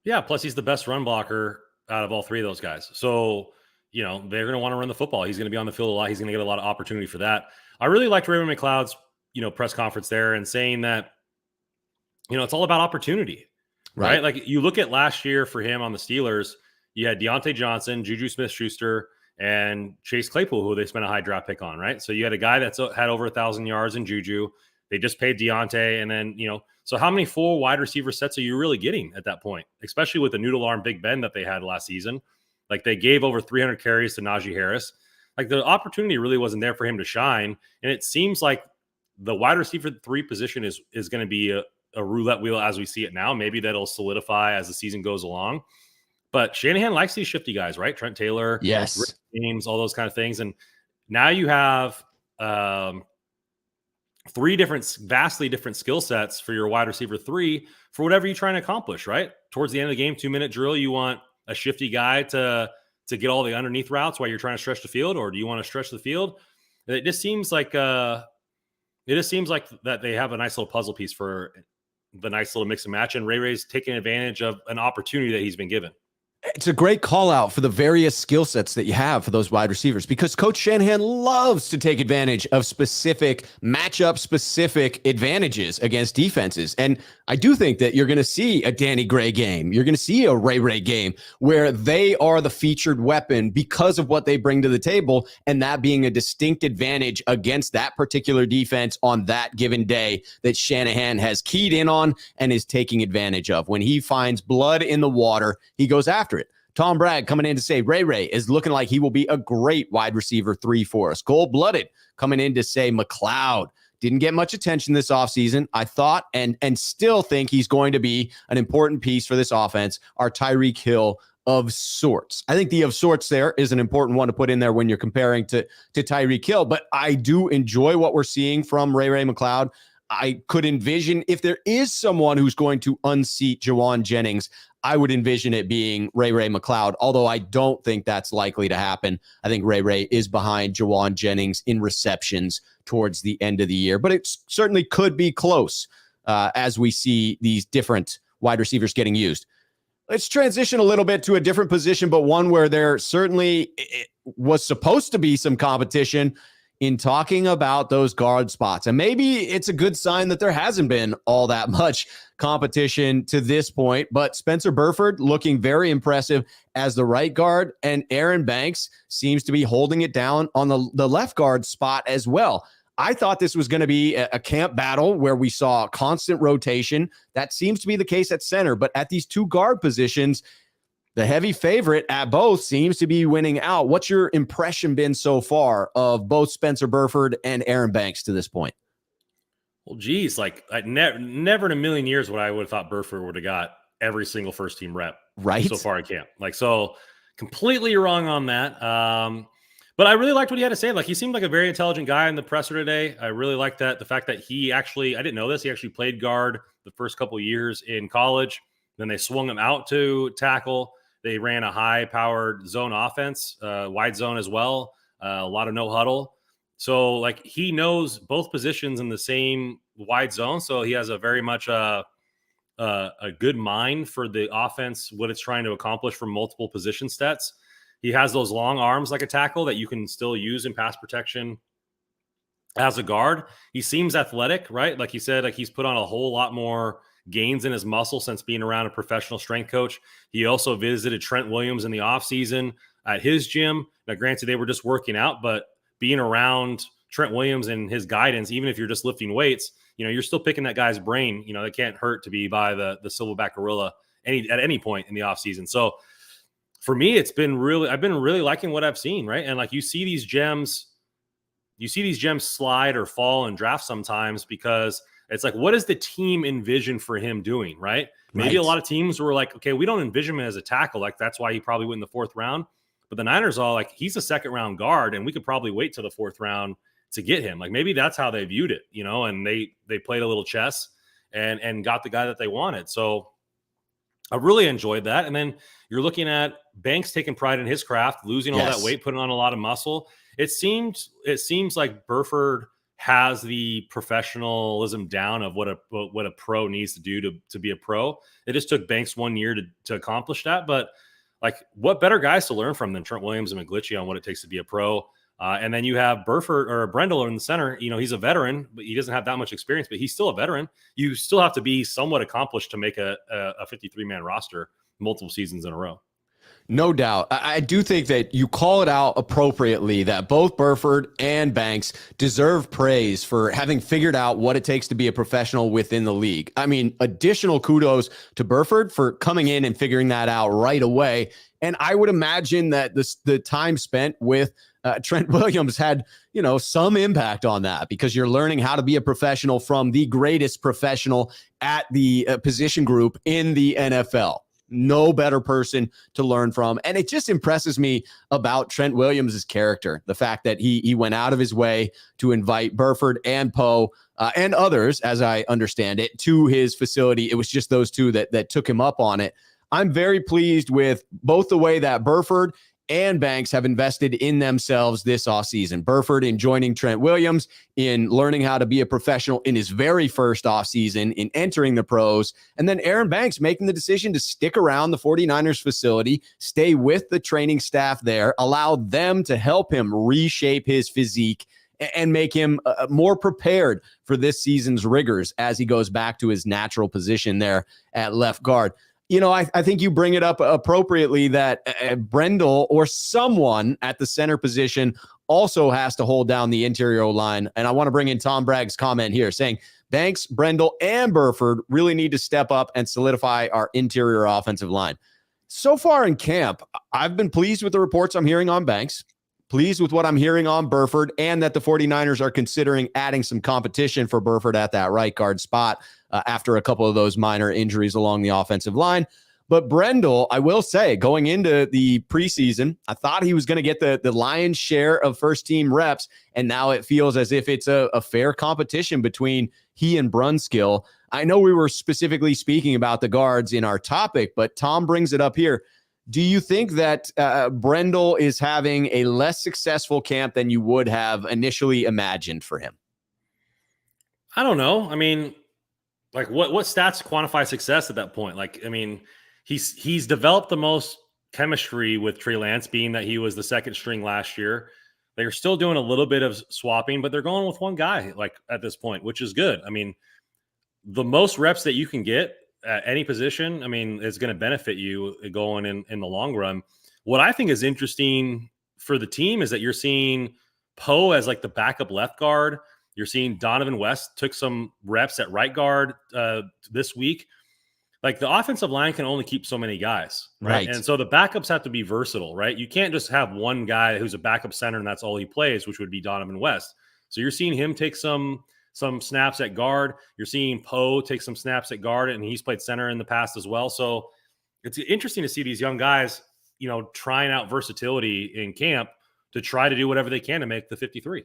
Yeah. Plus he's the best run blocker out of all 3 of those guys. So, they're going to want to run the football. He's going to be on the field a lot. He's going to get a lot of opportunity for that. I really liked Ray McLeod's, press conference there and saying that, it's all about opportunity. Right? You look at last year for him on the Steelers, you had Deontay Johnson, Juju Smith-Schuster, and Chase Claypool, who they spent a high draft pick on, right? So you had a guy that's had over 1,000 yards in Juju. They just paid Deontay, and then, so how many full wide receiver sets are you really getting at that point? Especially with the noodle arm Big Ben that they had last season. They gave over 300 carries to Najee Harris. The opportunity really wasn't there for him to shine. And it seems like the wide receiver 3 position is going to be a roulette wheel as we see it now. Maybe that'll solidify as the season goes along. But Shanahan likes these shifty guys, right? Trent Taylor, Yes. James, all those kind of things. And now you have three vastly different skill sets for your wide receiver 3 for whatever you're trying to accomplish, right? Towards the end of the game, 2-minute drill, you want a shifty guy to get all the underneath routes while you're trying to stretch the field, or do you want to stretch the field? It just seems like that they have a nice little puzzle piece for the nice little mix and match, and Ray's taking advantage of an opportunity that he's been given. It's a great call out for the various skill sets that you have for those wide receivers, because Coach Shanahan loves to take advantage of specific matchup specific advantages against defenses. And I do think that you're going to see a Danny Gray game. You're going to see a Ray game where they are the featured weapon because of what they bring to the table, and that being a distinct advantage against that particular defense on that given day that Shanahan has keyed in on and is taking advantage of. When he finds blood in the water, he goes after it. Tom Bragg coming in to say Ray is looking like he will be a great wide receiver 3 for us. Gold-blooded coming in to say McLeod didn't get much attention this offseason. I thought and still think he's going to be an important piece for this offense. Our Tyreek Hill of sorts. I think the of sorts there is an important one to put in there when you're comparing to Tyreek Hill. But I do enjoy what we're seeing from Ray McLeod. I could envision if there is someone who's going to unseat Jawan Jennings, I would envision it being Ray McLeod, although I don't think that's likely to happen. I think Ray is behind Jawan Jennings in receptions towards the end of the year, but it certainly could be close as we see these different wide receivers getting used. Let's transition a little bit to a different position, but one where there certainly was supposed to be some competition in talking about those guard spots. And maybe it's a good sign that there hasn't been all that much competition to this point, but Spencer Burford looking very impressive as the right guard, and Aaron Banks seems to be holding it down on the left guard spot as well. I thought this was going to be a camp battle where we saw constant rotation. That seems to be the case at center, but at these two guard positions, the heavy favorite at both seems to be winning out. What's your impression been so far of both Spencer Burford and Aaron Banks to this point? Well, geez, like I never in a million years would I would have thought Burford would have got every single first team rep right so far at camp. Like, so completely wrong on that. But I really liked what he had to say. Like, he seemed like a very intelligent guy in the presser today. I really liked that. The fact that he actually, I didn't know this, he actually played guard the first couple of years in college. Then they swung him out to tackle. They ran a high-powered zone offense, wide zone as well, a lot of no huddle. So, like, he knows both positions in the same wide zone. So he has a very much a good mind for the offense, what it's trying to accomplish from multiple position sets. He has those long arms like a tackle that you can still use in pass protection as a guard. He seems athletic, right? Like you said, like he's put on a whole lot more gains in his muscle since being around a professional strength coach. He also visited Trent Williams in the offseason at his gym. Now, granted, they were just working out, but being around Trent Williams and his guidance, even if you're just lifting weights, you know, you're still picking that guy's brain. You know, it can't hurt to be by the silverback gorilla at any point in the offseason. So for me, I've been really liking what I've seen, right? And like you see these gems slide or fall in draft sometimes because it's like, what does the team envision for him doing, right? Maybe a lot of teams were like, okay, we don't envision him as a tackle. Like, that's why he probably went in the 4th round. But the Niners all like, he's a 2nd round guard, and we could probably wait till the 4th round to get him. Like, maybe that's how they viewed it, you know, and they played a little chess and got the guy that they wanted. So I really enjoyed that. And then you're looking at Banks taking pride in his craft, losing all that weight, putting on a lot of muscle. It seems like Burford has the professionalism down of what a pro needs to do to be a pro. It just took Banks 1 year to accomplish that. But like, what better guys to learn from than Trent Williams and McGlinchey on what it takes to be a pro? And then you have Burford or Brendel in the center. You know, he's a veteran, but he doesn't have that much experience, but he's still a veteran. You still have to be somewhat accomplished to make a 53-man roster multiple seasons in a row. No doubt. I do think that you call it out appropriately that both Burford and Banks deserve praise for having figured out what it takes to be a professional within the league. I mean, additional kudos to Burford for coming in and figuring that out right away. And I would imagine that the time spent with Trent Williams had, some impact on that, because you're learning how to be a professional from the greatest professional at the position group in the NFL. No better person to learn from. And it just impresses me about Trent Williams' character. The fact that he went out of his way to invite Burford and Poe and others, as I understand it, to his facility. It was just those two that took him up on it. I'm very pleased with both the way that Burford and Banks have invested in themselves this offseason. Burford in joining Trent Williams, in learning how to be a professional in his very first offseason, in entering the pros, and then Aaron Banks making the decision to stick around the 49ers facility, stay with the training staff there, allow them to help him reshape his physique and make him more prepared for this season's rigors as he goes back to his natural position there at left guard. I think you bring it up appropriately that Brendel or someone at the center position also has to hold down the interior line. And I want to bring in Tom Bragg's comment here saying Banks, Brendel, and Burford really need to step up and solidify our interior offensive line. So far in camp, I've been pleased with the reports I'm hearing on Banks, pleased with what I'm hearing on Burford, and that the 49ers are considering adding some competition for Burford at that right guard spot after a couple of those minor injuries along the offensive line. But Brendel, I will say, going into the preseason, I thought he was going to get the lion's share of first-team reps, and now it feels as if it's a fair competition between he and Brunskill. I know we were specifically speaking about the guards in our topic, but Tom brings it up here. Do you think that Brendel is having a less successful camp than you would have initially imagined for him? I don't know. I mean, like what stats quantify success at that point? Like, I mean, he's developed the most chemistry with Trey Lance, being that he was the second string last year. They're still doing a little bit of swapping, but they're going with one guy, like at this point, which is good. I mean, the most reps that you can get at any position, I mean, is going to benefit you going in the long run. What I think is interesting for the team is that you're seeing Poe as like the backup left guard. You're seeing Donovan West took some reps at right guard this week. Like, the offensive line can only keep so many guys, right? And so the backups have to be versatile, right? You can't just have one guy who's a backup center and that's all he plays, which would be Donovan West. So you're seeing him take some snaps at guard. You're seeing Poe take some snaps at guard, and he's played center in the past as well. So it's interesting to see these young guys, trying out versatility in camp to try to do whatever they can to make the 53.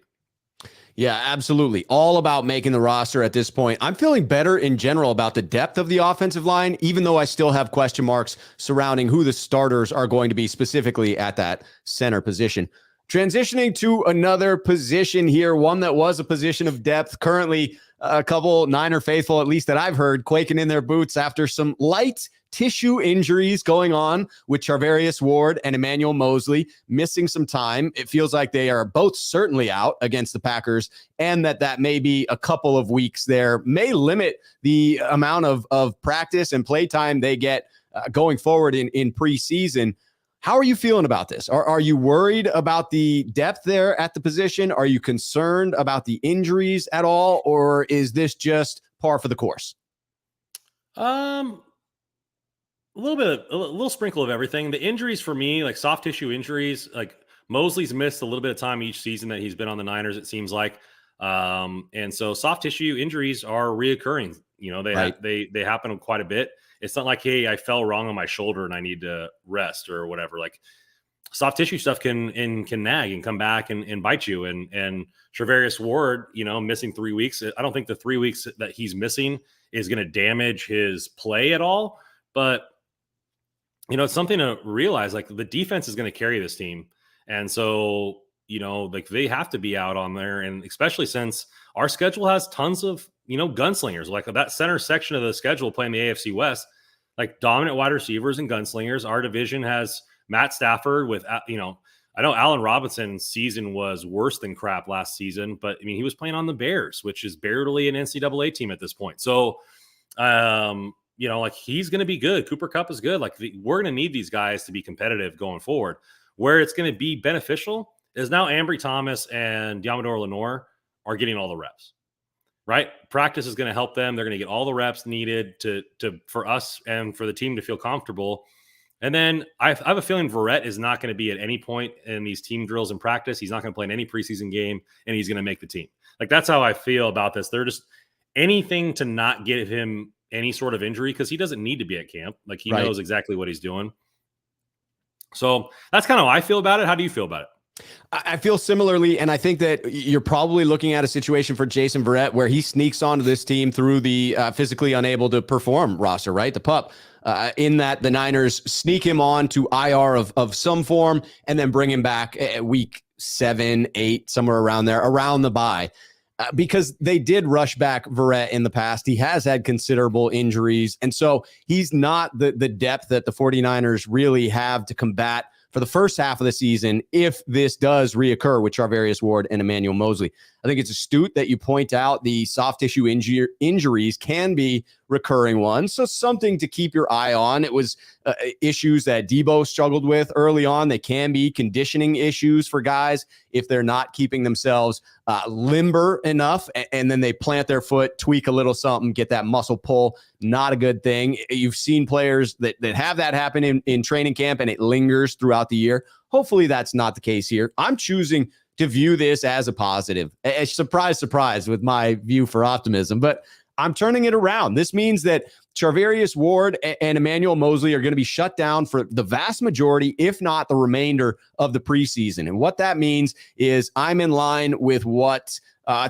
Yeah, absolutely. All about making the roster at this point. I'm feeling better in general about the depth of the offensive line, even though I still have question marks surrounding who the starters are going to be specifically at that center position. Transitioning to another position here, one that was a position of depth. Currently, a couple Niner faithful, at least that I've heard, quaking in their boots after some light tissue injuries going on with Charvarius Ward and Emmanuel Mosley missing some time. It feels like they are both certainly out against the Packers, and that may be a couple of weeks there, may limit the amount of practice and play time they get going forward in preseason. How are you feeling about this? Are you worried about the depth there at the position? Are you concerned about the injuries at all? Or is this just par for the course? A little sprinkle of everything. The injuries for me, like soft tissue injuries, like Mosley's missed a little bit of time each season that he's been on the Niners, it seems like. And so soft tissue injuries are reoccurring. They happen quite a bit. It's not like, hey, I fell wrong on my shoulder and I need to rest or whatever. Like, soft tissue stuff can nag and come back and bite you. And Charvarius Ward, missing 3 weeks. I don't think the 3 weeks that he's missing is going to damage his play at all. But, it's something to realize, like, the defense is going to carry this team. And so, like, they have to be out on there. And especially since our schedule has tons of, gunslingers, like that center section of the schedule playing the AFC West, like dominant wide receivers and gunslingers. Our division has Matt Stafford with, I know Allen Robinson's season was worse than crap last season, but I mean, he was playing on the Bears, which is barely an NCAA team at this point. So, like he's going to be good. Cooper Kupp is good. Like we're going to need these guys to be competitive going forward. Where it's going to be beneficial is now Ambry Thomas and Diamador Lenore are getting all the reps, right? Practice is going to help them. They're going to get all the reps needed for us and for the team to feel comfortable. And then I have a feeling Verrett is not going to be at any point in these team drills in practice. He's not going to play in any preseason game, and he's going to make the team. Like that's how I feel about this. They're just anything to not give him any sort of injury because he doesn't need to be at camp. Like he knows exactly what he's doing. So that's kind of how I feel about it. How do you feel about it? I feel similarly, and I think that you're probably looking at a situation for Jason Verrett where he sneaks onto this team through the physically unable to perform roster, right? The PUP, in that the Niners sneak him on to IR of some form and then bring him back at week 7, 8, somewhere around there, around the bye. Because they did rush back Verrett in the past. He has had considerable injuries. And so he's not the depth that the 49ers really have to combat for the first half of the season if this does reoccur with Charvarius Ward and Emmanuel Moseley. I think it's astute that you point out the soft tissue injuries can be recurring ones. So something to keep your eye on. It was issues that Deebo struggled with early on. They can be conditioning issues for guys if they're not keeping themselves limber enough, and then they plant their foot, tweak a little something, get that muscle pull. Not a good thing. You've seen players that have that happen in training camp, and it lingers throughout the year. Hopefully that's not the case here. I'm choosing to view this as a positive. A surprise, surprise with my view for optimism, but I'm turning it around. This means that Charvarius Ward and Emmanuel Moseley are going to be shut down for the vast majority, if not the remainder of the preseason. And what that means is I'm in line with what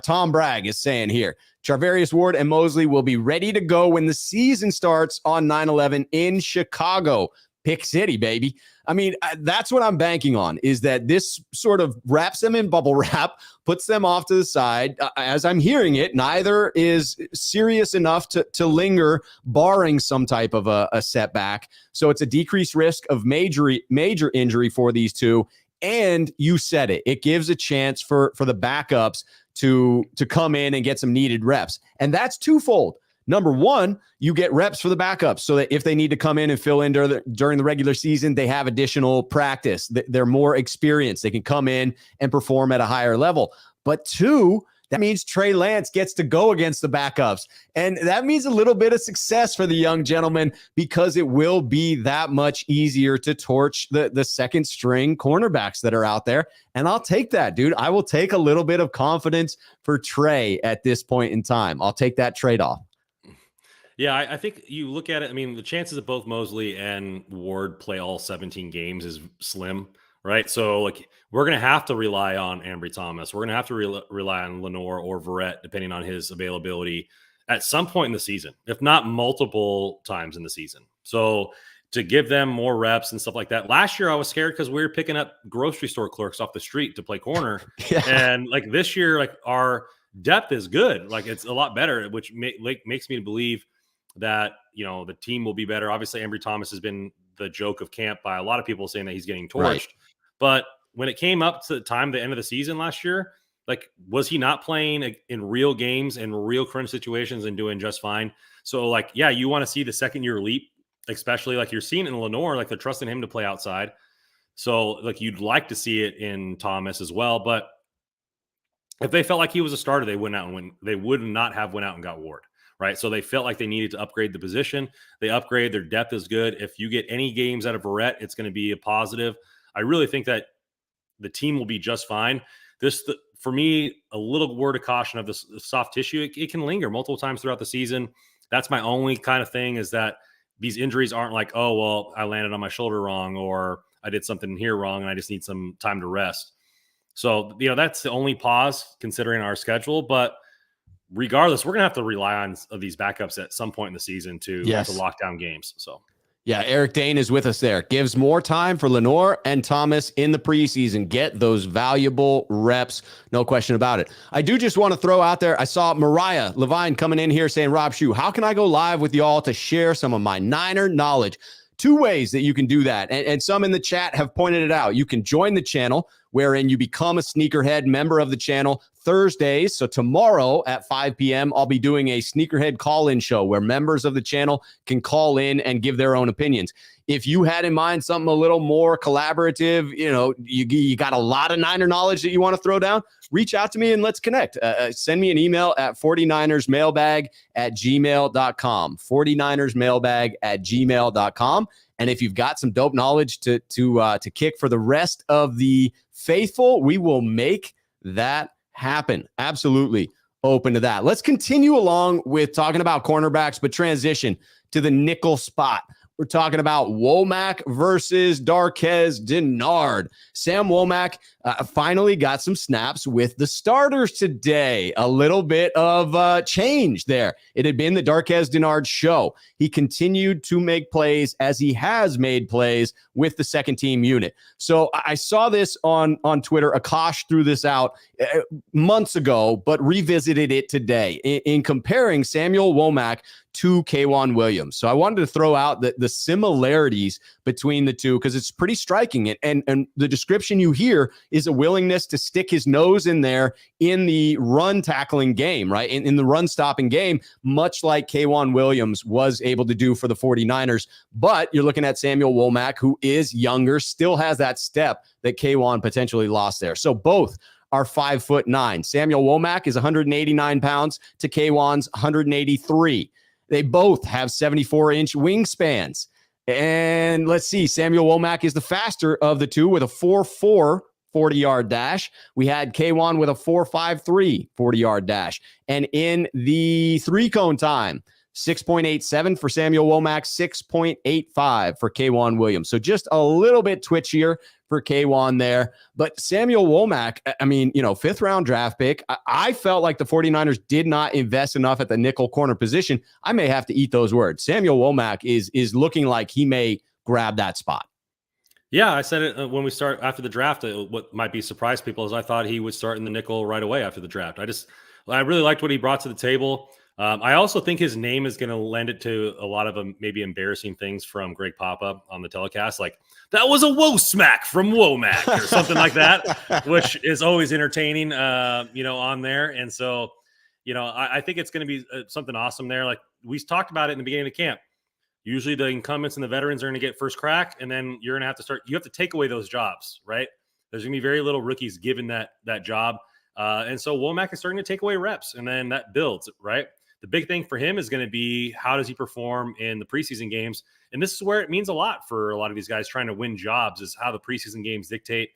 Tom Bragg is saying here. Charvarius Ward and Moseley will be ready to go when the season starts on 9/11 in Chicago. Pick City, baby. I mean, that's what I'm banking on, is that this sort of wraps them in bubble wrap, puts them off to the side. As I'm hearing it, neither is serious enough to linger, barring some type of a setback. So it's a decreased risk of major injury for these two. And you said it. It gives a chance for the backups to come in and get some needed reps. And that's twofold. Number one, you get reps for the backups so that if they need to come in and fill in during the regular season, they have additional practice. They're more experienced. They can come in and perform at a higher level. But two, that means Trey Lance gets to go against the backups. And that means a little bit of success for the young gentleman because it will be that much easier to torch the second string cornerbacks that are out there. And I'll take that, dude. I will take a little bit of confidence for Trey at this point in time. I'll take that trade-off. Yeah, I think you look at it. I mean, the chances of both Moseley and Ward play all 17 games is slim, right? So, like, we're going to have to rely on Ambry Thomas. We're going to have to rely on Lenore or Verrett, depending on his availability at some point in the season, if not multiple times in the season. So, to give them more reps and stuff like that. Last year, I was scared because we were picking up grocery store clerks off the street to play corner. Yeah. And, like, this year, like, our depth is good. Like, it's a lot better, which makes me believe that, the team will be better. Obviously, Ambry Thomas has been the joke of camp by a lot of people saying that he's getting torched. Right. But when it came up to the end of the season last year, like, was he not playing in real games and real crunch situations and doing just fine? So, like, yeah, you want to see the second year leap, especially like you're seeing in Lenore, like they're trusting him to play outside. So, like, you'd like to see it in Thomas as well. But if they felt like he was a starter, they would not have went out and got Ward. Right. So they felt like they needed to upgrade the position. They upgrade. Their depth is good. If you get any games out of Verrett, it's going to be a positive. I really think that the team will be just fine. For me, a little word of caution of this soft tissue. It can linger multiple times throughout the season. That's my only kind of thing, is that these injuries aren't like, oh, well, I landed on my shoulder wrong, or I did something here wrong and I just need some time to rest. So, that's the only pause considering our schedule. But regardless, we're going to have to rely on these backups at some point in the season to lock down games. So, yeah, Eric Dane is with us there. Gives more time for Lenore and Thomas in the preseason. Get those valuable reps. No question about it. I do just want to throw out there, I saw Mariah Levine coming in here saying, Rob Schuh, how can I go live with y'all to share some of my Niner knowledge? Two ways that you can do that. And some in the chat have pointed it out. You can join the channel, wherein you become a sneakerhead member of the channel. Thursdays, so tomorrow at 5 p.m., I'll be doing a sneakerhead call-in show where members of the channel can call in and give their own opinions. If you had in mind something a little more collaborative, you got a lot of Niner knowledge that you want to throw down, reach out to me and let's connect. Send me an email at 49ersmailbag@gmail.com, 49ersmailbag@gmail.com. And if you've got some dope knowledge to kick for the rest of the faithful, we will make that happen. Absolutely open to that. Let's continue along with talking about cornerbacks, but transition to the nickel spot. We're talking about Womack versus Darqueze Dennard. Sam Womack finally got some snaps with the starters today. A little bit of change there. It had been the Darqueze Dennard show. He continued to make plays as he has made plays with the second team unit. So I saw this on Twitter. Akash threw this out months ago, but revisited it today in comparing Samuel Womack to K'Waun Williams. So I wanted to throw out the similarities between the two because it's pretty striking. And the description you hear is a willingness to stick his nose in there in the run tackling game, right? In the run stopping game, much like K'Waun Williams was able to do for the 49ers. But you're looking at Samuel Womack, who is younger, still has that step that K'Waun potentially lost there. So both are 5'9". Samuel Womack is 189 pounds to K'Waun's 183. They both have 74-inch wingspans. And let's see, Samuel Womack is the faster of the two with a 4.4 40-yard dash. We had K'Waun with a 4.53 40-yard dash. And in the three-cone time, 6.87 for Samuel Womack, 6.85 for K'Waun Williams. So just a little bit twitchier for K'Waun there. But Samuel Womack, I mean, fifth round draft pick. I felt like the 49ers did not invest enough at the nickel corner position. I may have to eat those words. Samuel Womack is looking like he may grab that spot. Yeah, I said it when we start after the draft. What might be surprise people is I thought he would start in the nickel right away after the draft. I really liked what he brought to the table. I also think his name is going to lend it to a lot of maybe embarrassing things from Greg Papa on the telecast. Like, that was a whoa smack from Womack or something like that, which is always entertaining, on there. And so, I think it's going to be something awesome there. Like we talked about it in the beginning of camp. Usually the incumbents and the veterans are going to get first crack, and then you're going to have to you have to take away those jobs, right? There's going to be very little rookies given that job. And so Womack is starting to take away reps, and then that builds, right? The big thing for him is going to be how does he perform in the preseason games? And this is where it means a lot for a lot of these guys trying to win jobs is how the preseason games dictate.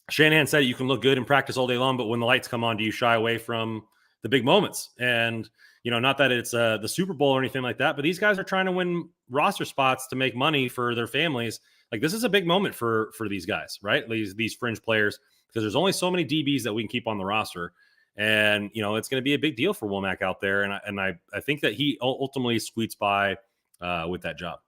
Shanahan said you can look good in practice all day long, but when the lights come on, do you shy away from the big moments? And, not that it's the Super Bowl or anything like that, but these guys are trying to win roster spots to make money for their families. Like this is a big moment for these guys, right? These fringe players, because there's only so many DBs that we can keep on the roster. And, it's going to be a big deal for Womack out there. And I think that he ultimately squeaks by with that job.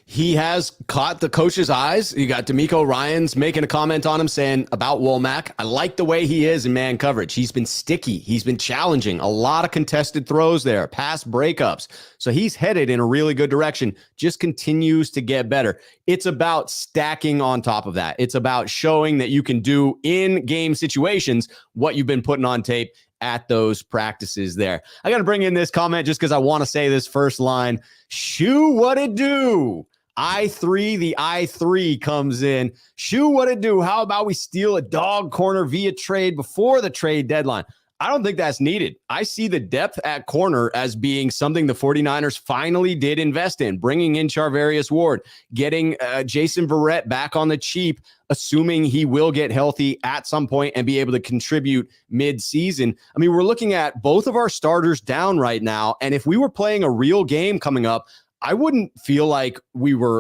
He has caught the coach's eyes. You got D'Amico Ryans making a comment on him saying about Womack, I like the way he is in man coverage. He's been sticky. He's been challenging. A lot of contested throws there, pass breakups. So he's headed in a really good direction, just continues to get better. It's about stacking on top of that. It's about showing that you can do in game situations what you've been putting on tape at those practices there. I got to bring in this comment just because I want to say this first line. Schuh, what it do? the I3 comes in. Schuh, what it do? How about we steal a dog corner via trade before the trade deadline? I don't think that's needed. I see the depth at corner as being something the 49ers finally did invest in, bringing in Charvarius Ward, getting Jason Verrett back on the cheap, assuming he will get healthy at some point and be able to contribute mid-season. I mean, we're looking at both of our starters down right now, and if we were playing a real game coming up, I wouldn't feel like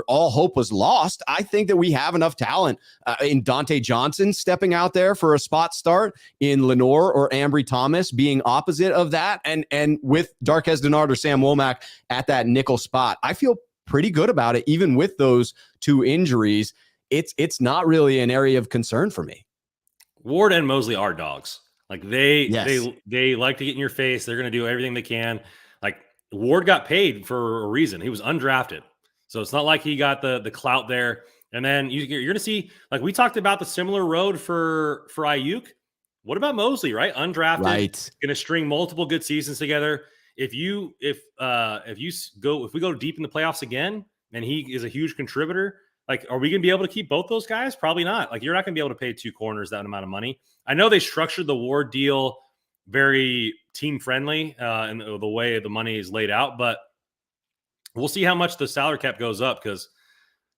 all hope was lost. I think that we have enough talent in Dante Johnson stepping out there for a spot start, in Lenore or Ambry Thomas being opposite of that, and with Darqueze Dennard or Sam Womack at that nickel spot. I feel pretty good about it, even with those two injuries. It's not really an area of concern for me. Ward and Mosley are dogs. Like they like to get in your face. They're going to do everything they can. Like Ward got paid for a reason. He was undrafted. So it's not like he got the clout there. And then you're going to see, like we talked about the similar road for Aiyuk. What about Mosley, right? Undrafted, Right. going to string multiple good seasons together. If we go deep in the playoffs again, and he is a huge contributor, like, are we going to be able to keep both those guys? Probably not. Like, you're not going to be able to pay two corners that amount of money. I know they structured the Ward deal very team friendly in the way the money is laid out, but we'll see how much the salary cap goes up because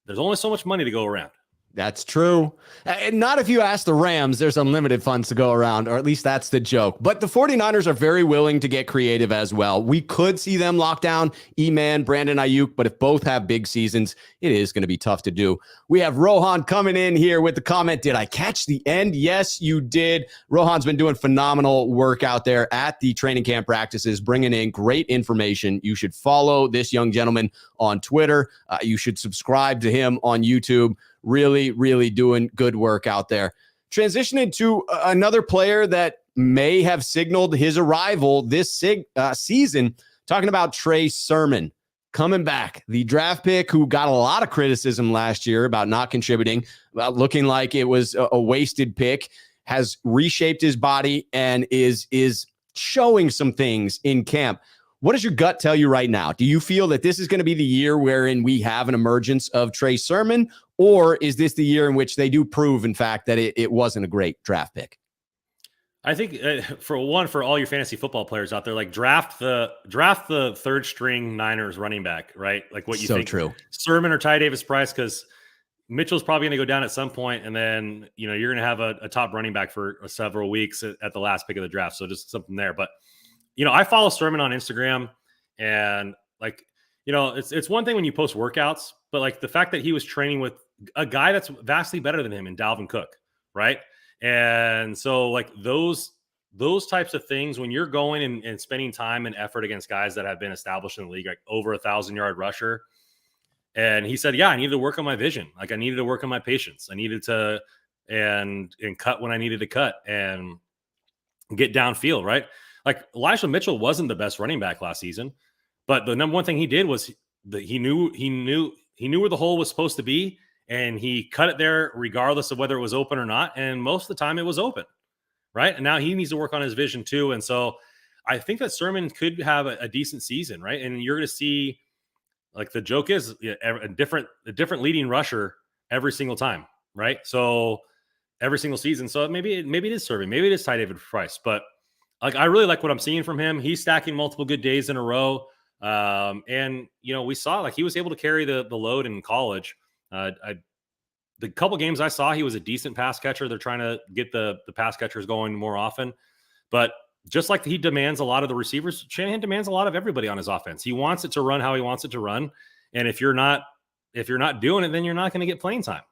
there's only so much money to go around. That's true. And not if you ask the Rams, there's unlimited funds to go around, or at least that's the joke. But the 49ers are very willing to get creative as well. We could see them lock down E-Man, Brandon Aiyuk, but if both have big seasons, it is going to be tough to do. We have Rohan coming in here with the comment, did I catch the end? Yes, you did. Rohan's been doing phenomenal work out there at the training camp practices, bringing in great information. You should follow this young gentleman on Twitter. You should subscribe to him on YouTube. Really, really doing good work out there. Transitioning to another player that may have signaled his arrival this season, talking about Trey Sermon coming back. The draft pick who got a lot of criticism last year about not contributing, about looking like it was a wasted pick, has reshaped his body and is showing some things in camp. What does your gut tell you right now? Do you feel that this is going to be the year wherein we have an emergence of Trey Sermon, or is this the year in which they do prove, in fact, that it wasn't a great draft pick? I think for all your fantasy football players out there, like draft the third string Niners running back, right? Like what you think, true. Sermon or Ty Davis Price, because Mitchell's probably going to go down at some point, and then you're going to have a top running back for several weeks at the last pick of the draft. So just something there, but. I follow Sermon on Instagram, and it's one thing when you post workouts, but like the fact that he was training with a guy that's vastly better than him in Dalvin Cook, right? And so like those types of things, when you're going and spending time and effort against guys that have been established in the league, like over 1,000-yard rusher. And he said, yeah, I needed to work on my vision. Like I needed to work on my patience. I needed to, and cut when I needed to cut and get downfield, right? Like Elijah Mitchell wasn't the best running back last season, but the number one thing he did was he knew where the hole was supposed to be, and he cut it there regardless of whether it was open or not. And most of the time it was open, right? And now he needs to work on his vision too. And so I think that Sermon could have a decent season, right? And you're going to see, like the joke is a different leading rusher every single time, right? So every single season. So maybe it is Sermon, maybe it is Ty David Price, but. Like I really like what I'm seeing from him. He's stacking multiple good days in a row. And we saw like he was able to carry the load in college. The couple games I saw, he was a decent pass catcher. They're trying to get the pass catchers going more often. But just like he demands a lot of the receivers, Shanahan demands a lot of everybody on his offense. He wants it to run how he wants it to run. And if you're not doing it, then you're not going to get playing time.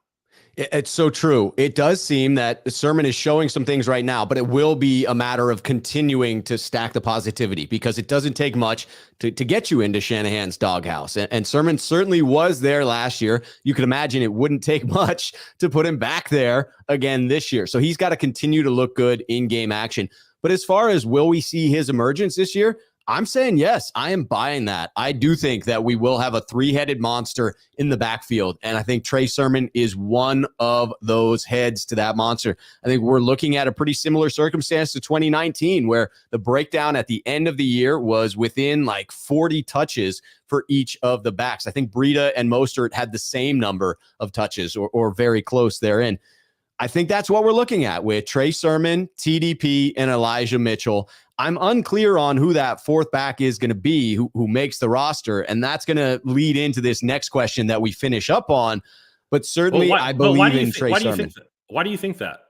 It's so true. It does seem that Sermon is showing some things right now, but it will be a matter of continuing to stack the positivity because it doesn't take much to get you into Shanahan's doghouse. And Sermon certainly was there last year. You could imagine it wouldn't take much to put him back there again this year. So he's got to continue to look good in game action. But as far as will we see his emergence this year? I'm saying yes, I am buying that. I do think that we will have a three-headed monster in the backfield, and I think Trey Sermon is one of those heads to that monster. I think we're looking at a pretty similar circumstance to 2019, where the breakdown at the end of the year was within like 40 touches for each of the backs. I think Breida and Mostert had the same number of touches or very close therein. I think that's what we're looking at with Trey Sermon, TDP, and Elijah Mitchell. I'm unclear on who that fourth back is going to be, who makes the roster, and that's going to lead into this next question that we finish up on. But certainly, I believe in Trey Sermon. Why do you think that?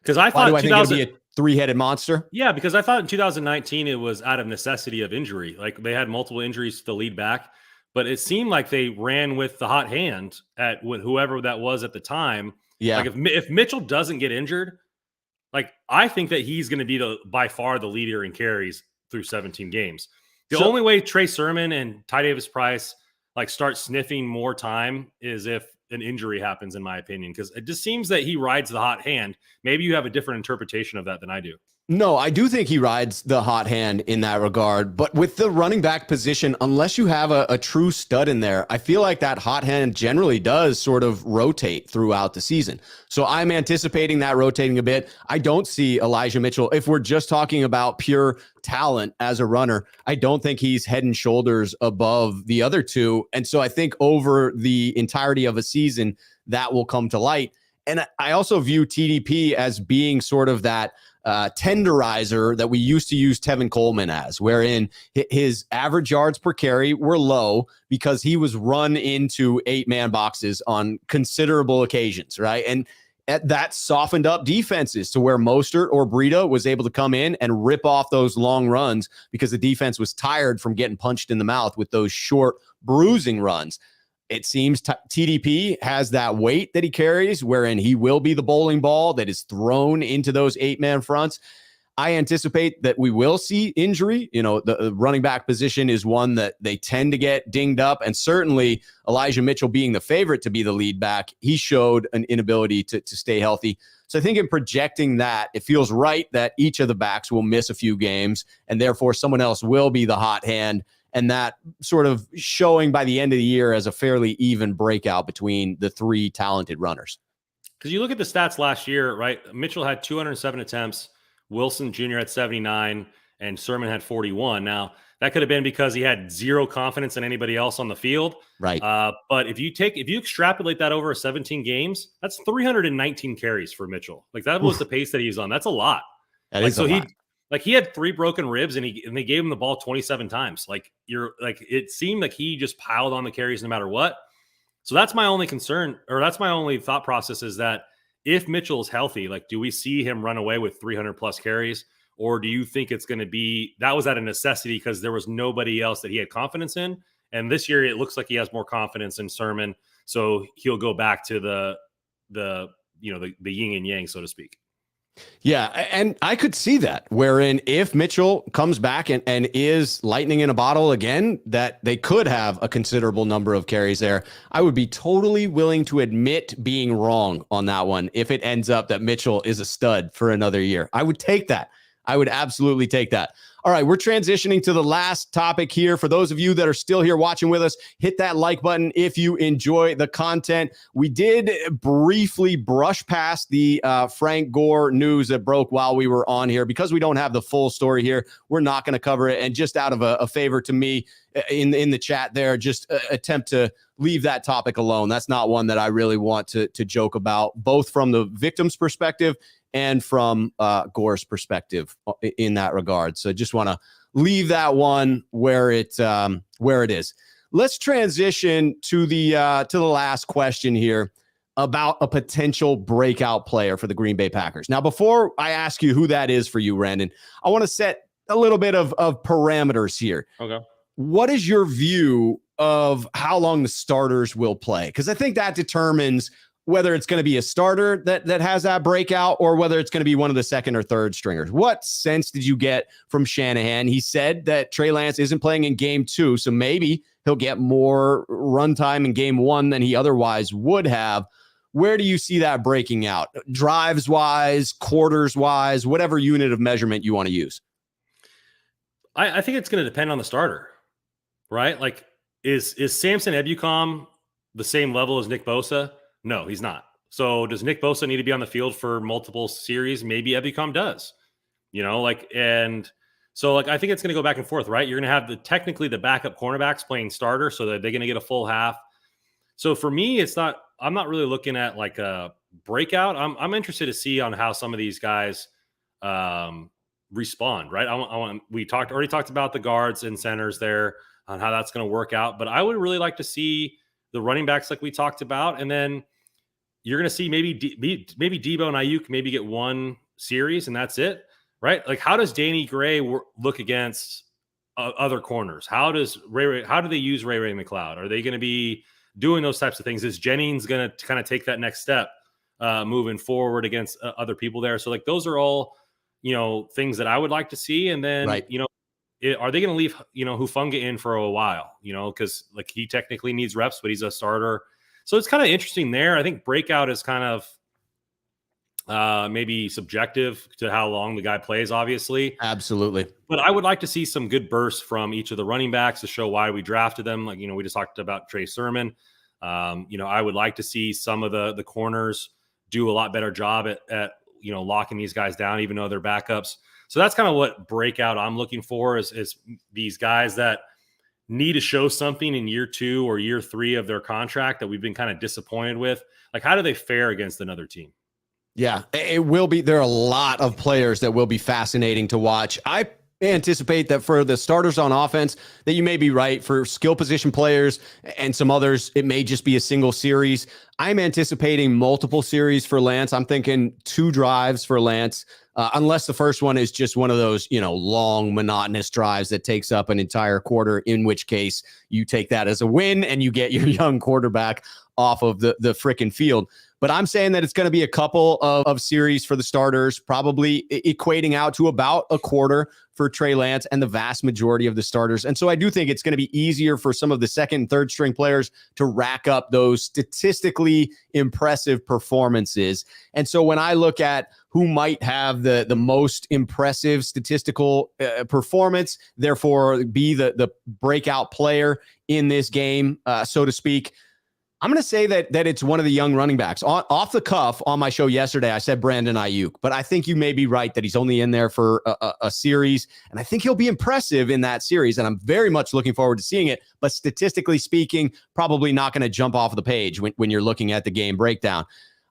Because I thought why do I think it'll be a three-headed monster? Yeah, because I thought in 2019 it was out of necessity of injury. Like they had multiple injuries to the lead back, but it seemed like they ran with the hot hand at whoever that was at the time. Yeah. Like if Mitchell doesn't get injured, like I think that he's going to be by far the leader in carries through 17 games. The only way Trey Sermon and Ty Davis Price like start sniffing more time is if an injury happens, in my opinion, because it just seems that he rides the hot hand. Maybe you have a different interpretation of that than I do. No, I do think he rides the hot hand in that regard. But with the running back position, unless you have a true stud in there, I feel like that hot hand generally does sort of rotate throughout the season. So I'm anticipating that rotating a bit. I don't see Elijah Mitchell. If we're just talking about pure talent as a runner, I don't think he's head and shoulders above the other two. And so I think over the entirety of a season, that will come to light. And I also view TDP as being sort of that tenderizer that we used to use Tevin Coleman as, wherein his average yards per carry were low because he was run into 8-man boxes on considerable occasions, right? And that softened up defenses to where Mostert or Breida was able to come in and rip off those long runs because the defense was tired from getting punched in the mouth with those short bruising runs. It seems TDP has that weight that he carries, wherein he will be the bowling ball that is thrown into those 8-man fronts. I anticipate that we will see injury. The running back position is one that they tend to get dinged up. And certainly Elijah Mitchell being the favorite to be the lead back, he showed an inability to stay healthy. So I think in projecting that, it feels right that each of the backs will miss a few games, and therefore someone else will be the hot hand. And that sort of showing by the end of the year as a fairly even breakout between the three talented runners. Because you look at the stats last year, right? Mitchell had 207 attempts, Wilson Jr. had 79, and Sermon had 41. Now, that could have been because he had zero confidence in anybody else on the field. Right. But if you extrapolate that over 17 games, that's 319 carries for Mitchell. Like that was the pace that he was on. That's a lot. That is a lot. He had 3 broken ribs and they gave him the ball 27 times. It seemed like he just piled on the carries no matter what. So that's my only concern, or that's my only thought process, is that if Mitchell is healthy, do we see him run away with 300 plus carries? Or do you think it's going to be, that was out of necessity because there was nobody else that he had confidence in? And this year it looks like he has more confidence in Sermon. So he'll go back to the yin and yang, so to speak. Yeah, and I could see that, wherein if Mitchell comes back and is lightning in a bottle again, that they could have a considerable number of carries there. I would be totally willing to admit being wrong on that one if it ends up that Mitchell is a stud for another year. I would take that. I would absolutely take that. All right, we're transitioning to the last topic here. For those of you that are still here watching with us, hit that like button if you enjoy the content. We did briefly brush past the Frank Gore news that broke while we were on here. Because we don't have the full story here, we're not going to cover it. And just out of a favor to me in the chat there, just attempt to leave that topic alone. That's not one that I really want to joke about, both from the victim's perspective and from Gore's perspective in that regard. So just want to leave that one where it is. Let's transition to the last question here about a potential breakout player for the Green Bay Packers. Now, before I ask you who that is for you, Randon, I want to set a little bit of parameters here. Okay. What is your view of how long the starters will play? Because I think that determines whether it's going to be a starter that has that breakout or whether it's going to be one of the second or third stringers. What sense did you get from Shanahan? He said that Trey Lance isn't playing in game 2, so maybe he'll get more runtime in game 1 than he otherwise would have. Where do you see that breaking out? Drives-wise, quarters-wise, whatever unit of measurement you want to use. I think it's going to depend on the starter, right? Is Samson Ebukam the same level as Nick Bosa? No, he's not. So does Nick Bosa need to be on the field for multiple series? Maybe Ebukam does, and so I think it's going to go back and forth, right? You're going to have technically the backup cornerbacks playing starter so that they're going to get a full half. So for me, I'm not really looking at a breakout. I'm interested to see on how some of these guys respond, right? We already talked about the guards and centers there on how that's going to work out, but I would really like to see the running backs like we talked about. And then you're going to see maybe Deebo and Aiyuk maybe get one series and that's it, right? How does Danny Gray look against other corners? How do they use Ray McLeod? Are they going to be doing those types of things? Is Jennings going to kind of take that next step moving forward against other people there? So those are all, things that I would like to see. And then, right. Are they going to leave, Hufanga in for a while, because he technically needs reps, but he's a starter. So it's kind of interesting there. I think breakout is kind of maybe subjective to how long the guy plays, obviously. Absolutely. But I would like to see some good bursts from each of the running backs to show why we drafted them. Like, we just talked about Trey Sermon. I would like to see some of the corners do a lot better job at locking these guys down, even though they're backups. So that's kind of what breakout I'm looking for is these guys that need to show something in year 2 or year 3 of their contract that we've been kind of disappointed with. Like, how do they fare against another team? Yeah, it will be. There are a lot of players that will be fascinating to watch. I anticipate that for the starters on offense, that you may be right. For skill position players and some others, it may just be a single series. I'm anticipating multiple series for Lance. I'm thinking 2 drives for Lance, unless the first one is just one of those, long, monotonous drives that takes up an entire quarter, in which case you take that as a win and you get your young quarterback off of the frickin' field. But I'm saying that it's going to be a couple of series for the starters, probably equating out to about a quarter for Trey Lance and the vast majority of the starters. And so I do think it's going to be easier for some of the second and third string players to rack up those statistically impressive performances. And so when I look at who might have the most impressive statistical performance, therefore be the breakout player in this game, so to speak, I'm going to say that it's one of the young running backs. Off the cuff on my show yesterday, I said Brandon Aiyuk, but I think you may be right that he's only in there for a series, and I think he'll be impressive in that series, and I'm very much looking forward to seeing it, but statistically speaking, probably not going to jump off the page when you're looking at the game breakdown.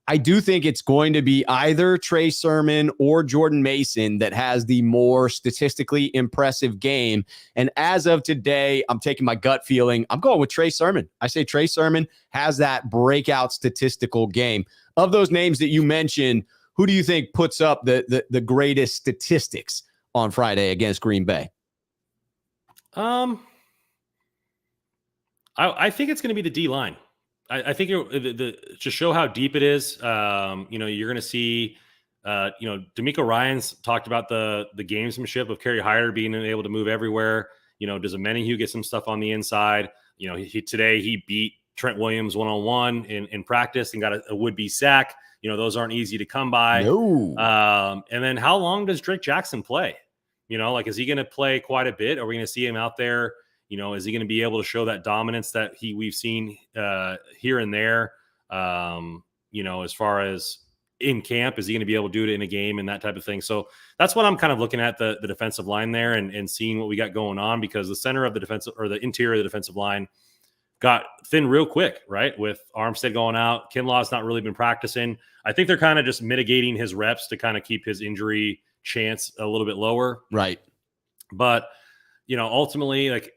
I do think it's going to be either Trey Sermon or Jordan Mason that has the more statistically impressive game. And as of today, I'm taking my gut feeling. I'm going with Trey Sermon. I say Trey Sermon has that breakout statistical game. Of those names that you mentioned, who do you think puts up the greatest statistics on Friday against Green Bay? I think it's going to be the D line. I think to show how deep it is, you're going to see, D'Amico Ryans talked about the gamesmanship of Kerry Hyder being able to move everywhere. Does Amenahue get some stuff on the inside? Today he beat Trent Williams one-on-one in practice and got a would-be sack. Those aren't easy to come by. No. And then how long does Drake Jackson play? Is he going to play quite a bit? Are we going to see him out there? Is he going to be able to show that dominance that we've seen here and there? As far as in camp, is he going to be able to do it in a game and that type of thing? So that's what I'm kind of looking at the defensive line there and seeing what we got going on, because the center of the defensive or the interior of the defensive line got thin real quick, right? With Armstead going out, Kinlaw's not really been practicing. I think they're kind of just mitigating his reps to kind of keep his injury chance a little bit lower. Right. But, ultimately,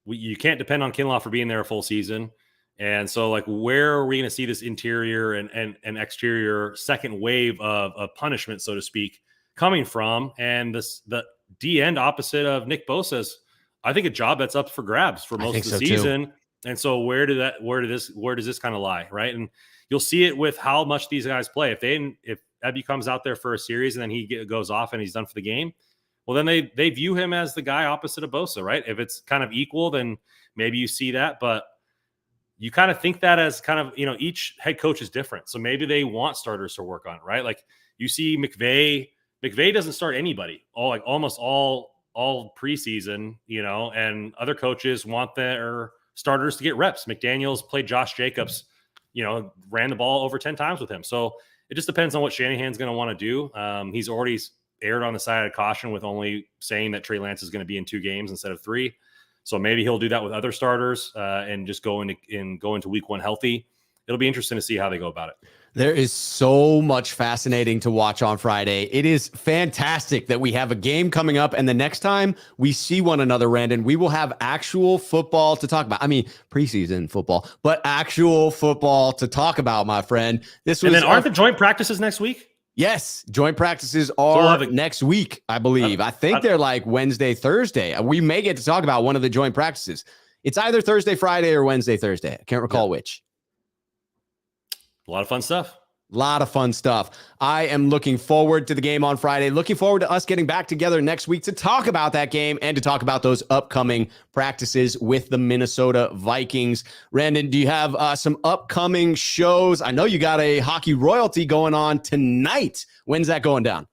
you can't depend on Kinlaw for being there a full season. And so, where are we going to see this interior and exterior second wave of punishment, so to speak, coming from? And the D end opposite of Nick Bosa's, I think, a job that's up for grabs for most of the season. Too. And so where does this kind of lie, right? And you'll see it with how much these guys play. If Ebby comes out there for a series and then he goes off and he's done for the game, well, then they view him as the guy opposite of Bosa, right? If it's kind of equal, then maybe you see that. But you kind of think that as kind of, each head coach is different. So maybe they want starters to work on it, right? Like you see McVay doesn't start anybody, almost all preseason, and other coaches want their starters to get reps. McDaniels played Josh Jacobs, ran the ball over 10 times with him. So it just depends on what Shanahan's going to want to do. He's already aired on the side of caution with only saying that Trey Lance is going to be in 2 games instead of 3. So maybe he'll do that with other starters and just go into week 1 healthy. It'll be interesting to see how they go about it. There is so much fascinating to watch on Friday. It is fantastic that we have a game coming up, and the next time we see one another, Randon, we will have actual football to talk about. I mean, preseason football, but actual football to talk about, my friend. And then aren't the joint practices next week? Yes, joint practices are next week, I believe. I think they're Wednesday, Thursday. We may get to talk about one of the joint practices. It's either Thursday, Friday, or Wednesday, Thursday. I can't recall which. A lot of fun stuff. A lot of fun stuff. I am looking forward to the game on Friday. Looking forward to us getting back together next week to talk about that game and to talk about those upcoming practices with the Minnesota Vikings. Randon, do you have some upcoming shows? I know you got a hockey royalty going on tonight. When's that going down?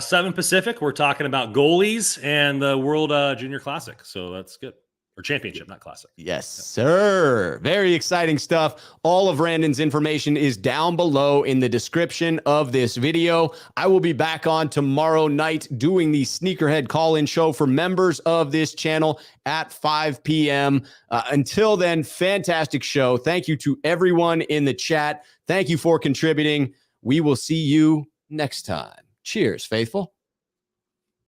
7 Pacific. We're talking about goalies and the World Junior Classic. So that's good. Or championship, not classic. Yes, sir. Very exciting stuff. All of Randon's information is down below in the description of this video. I will be back on tomorrow night doing the Sneakerhead call-in show for members of this channel at 5 p.m. Until then, fantastic show. Thank you to everyone in the chat. Thank you for contributing. We will see you next time. Cheers, faithful.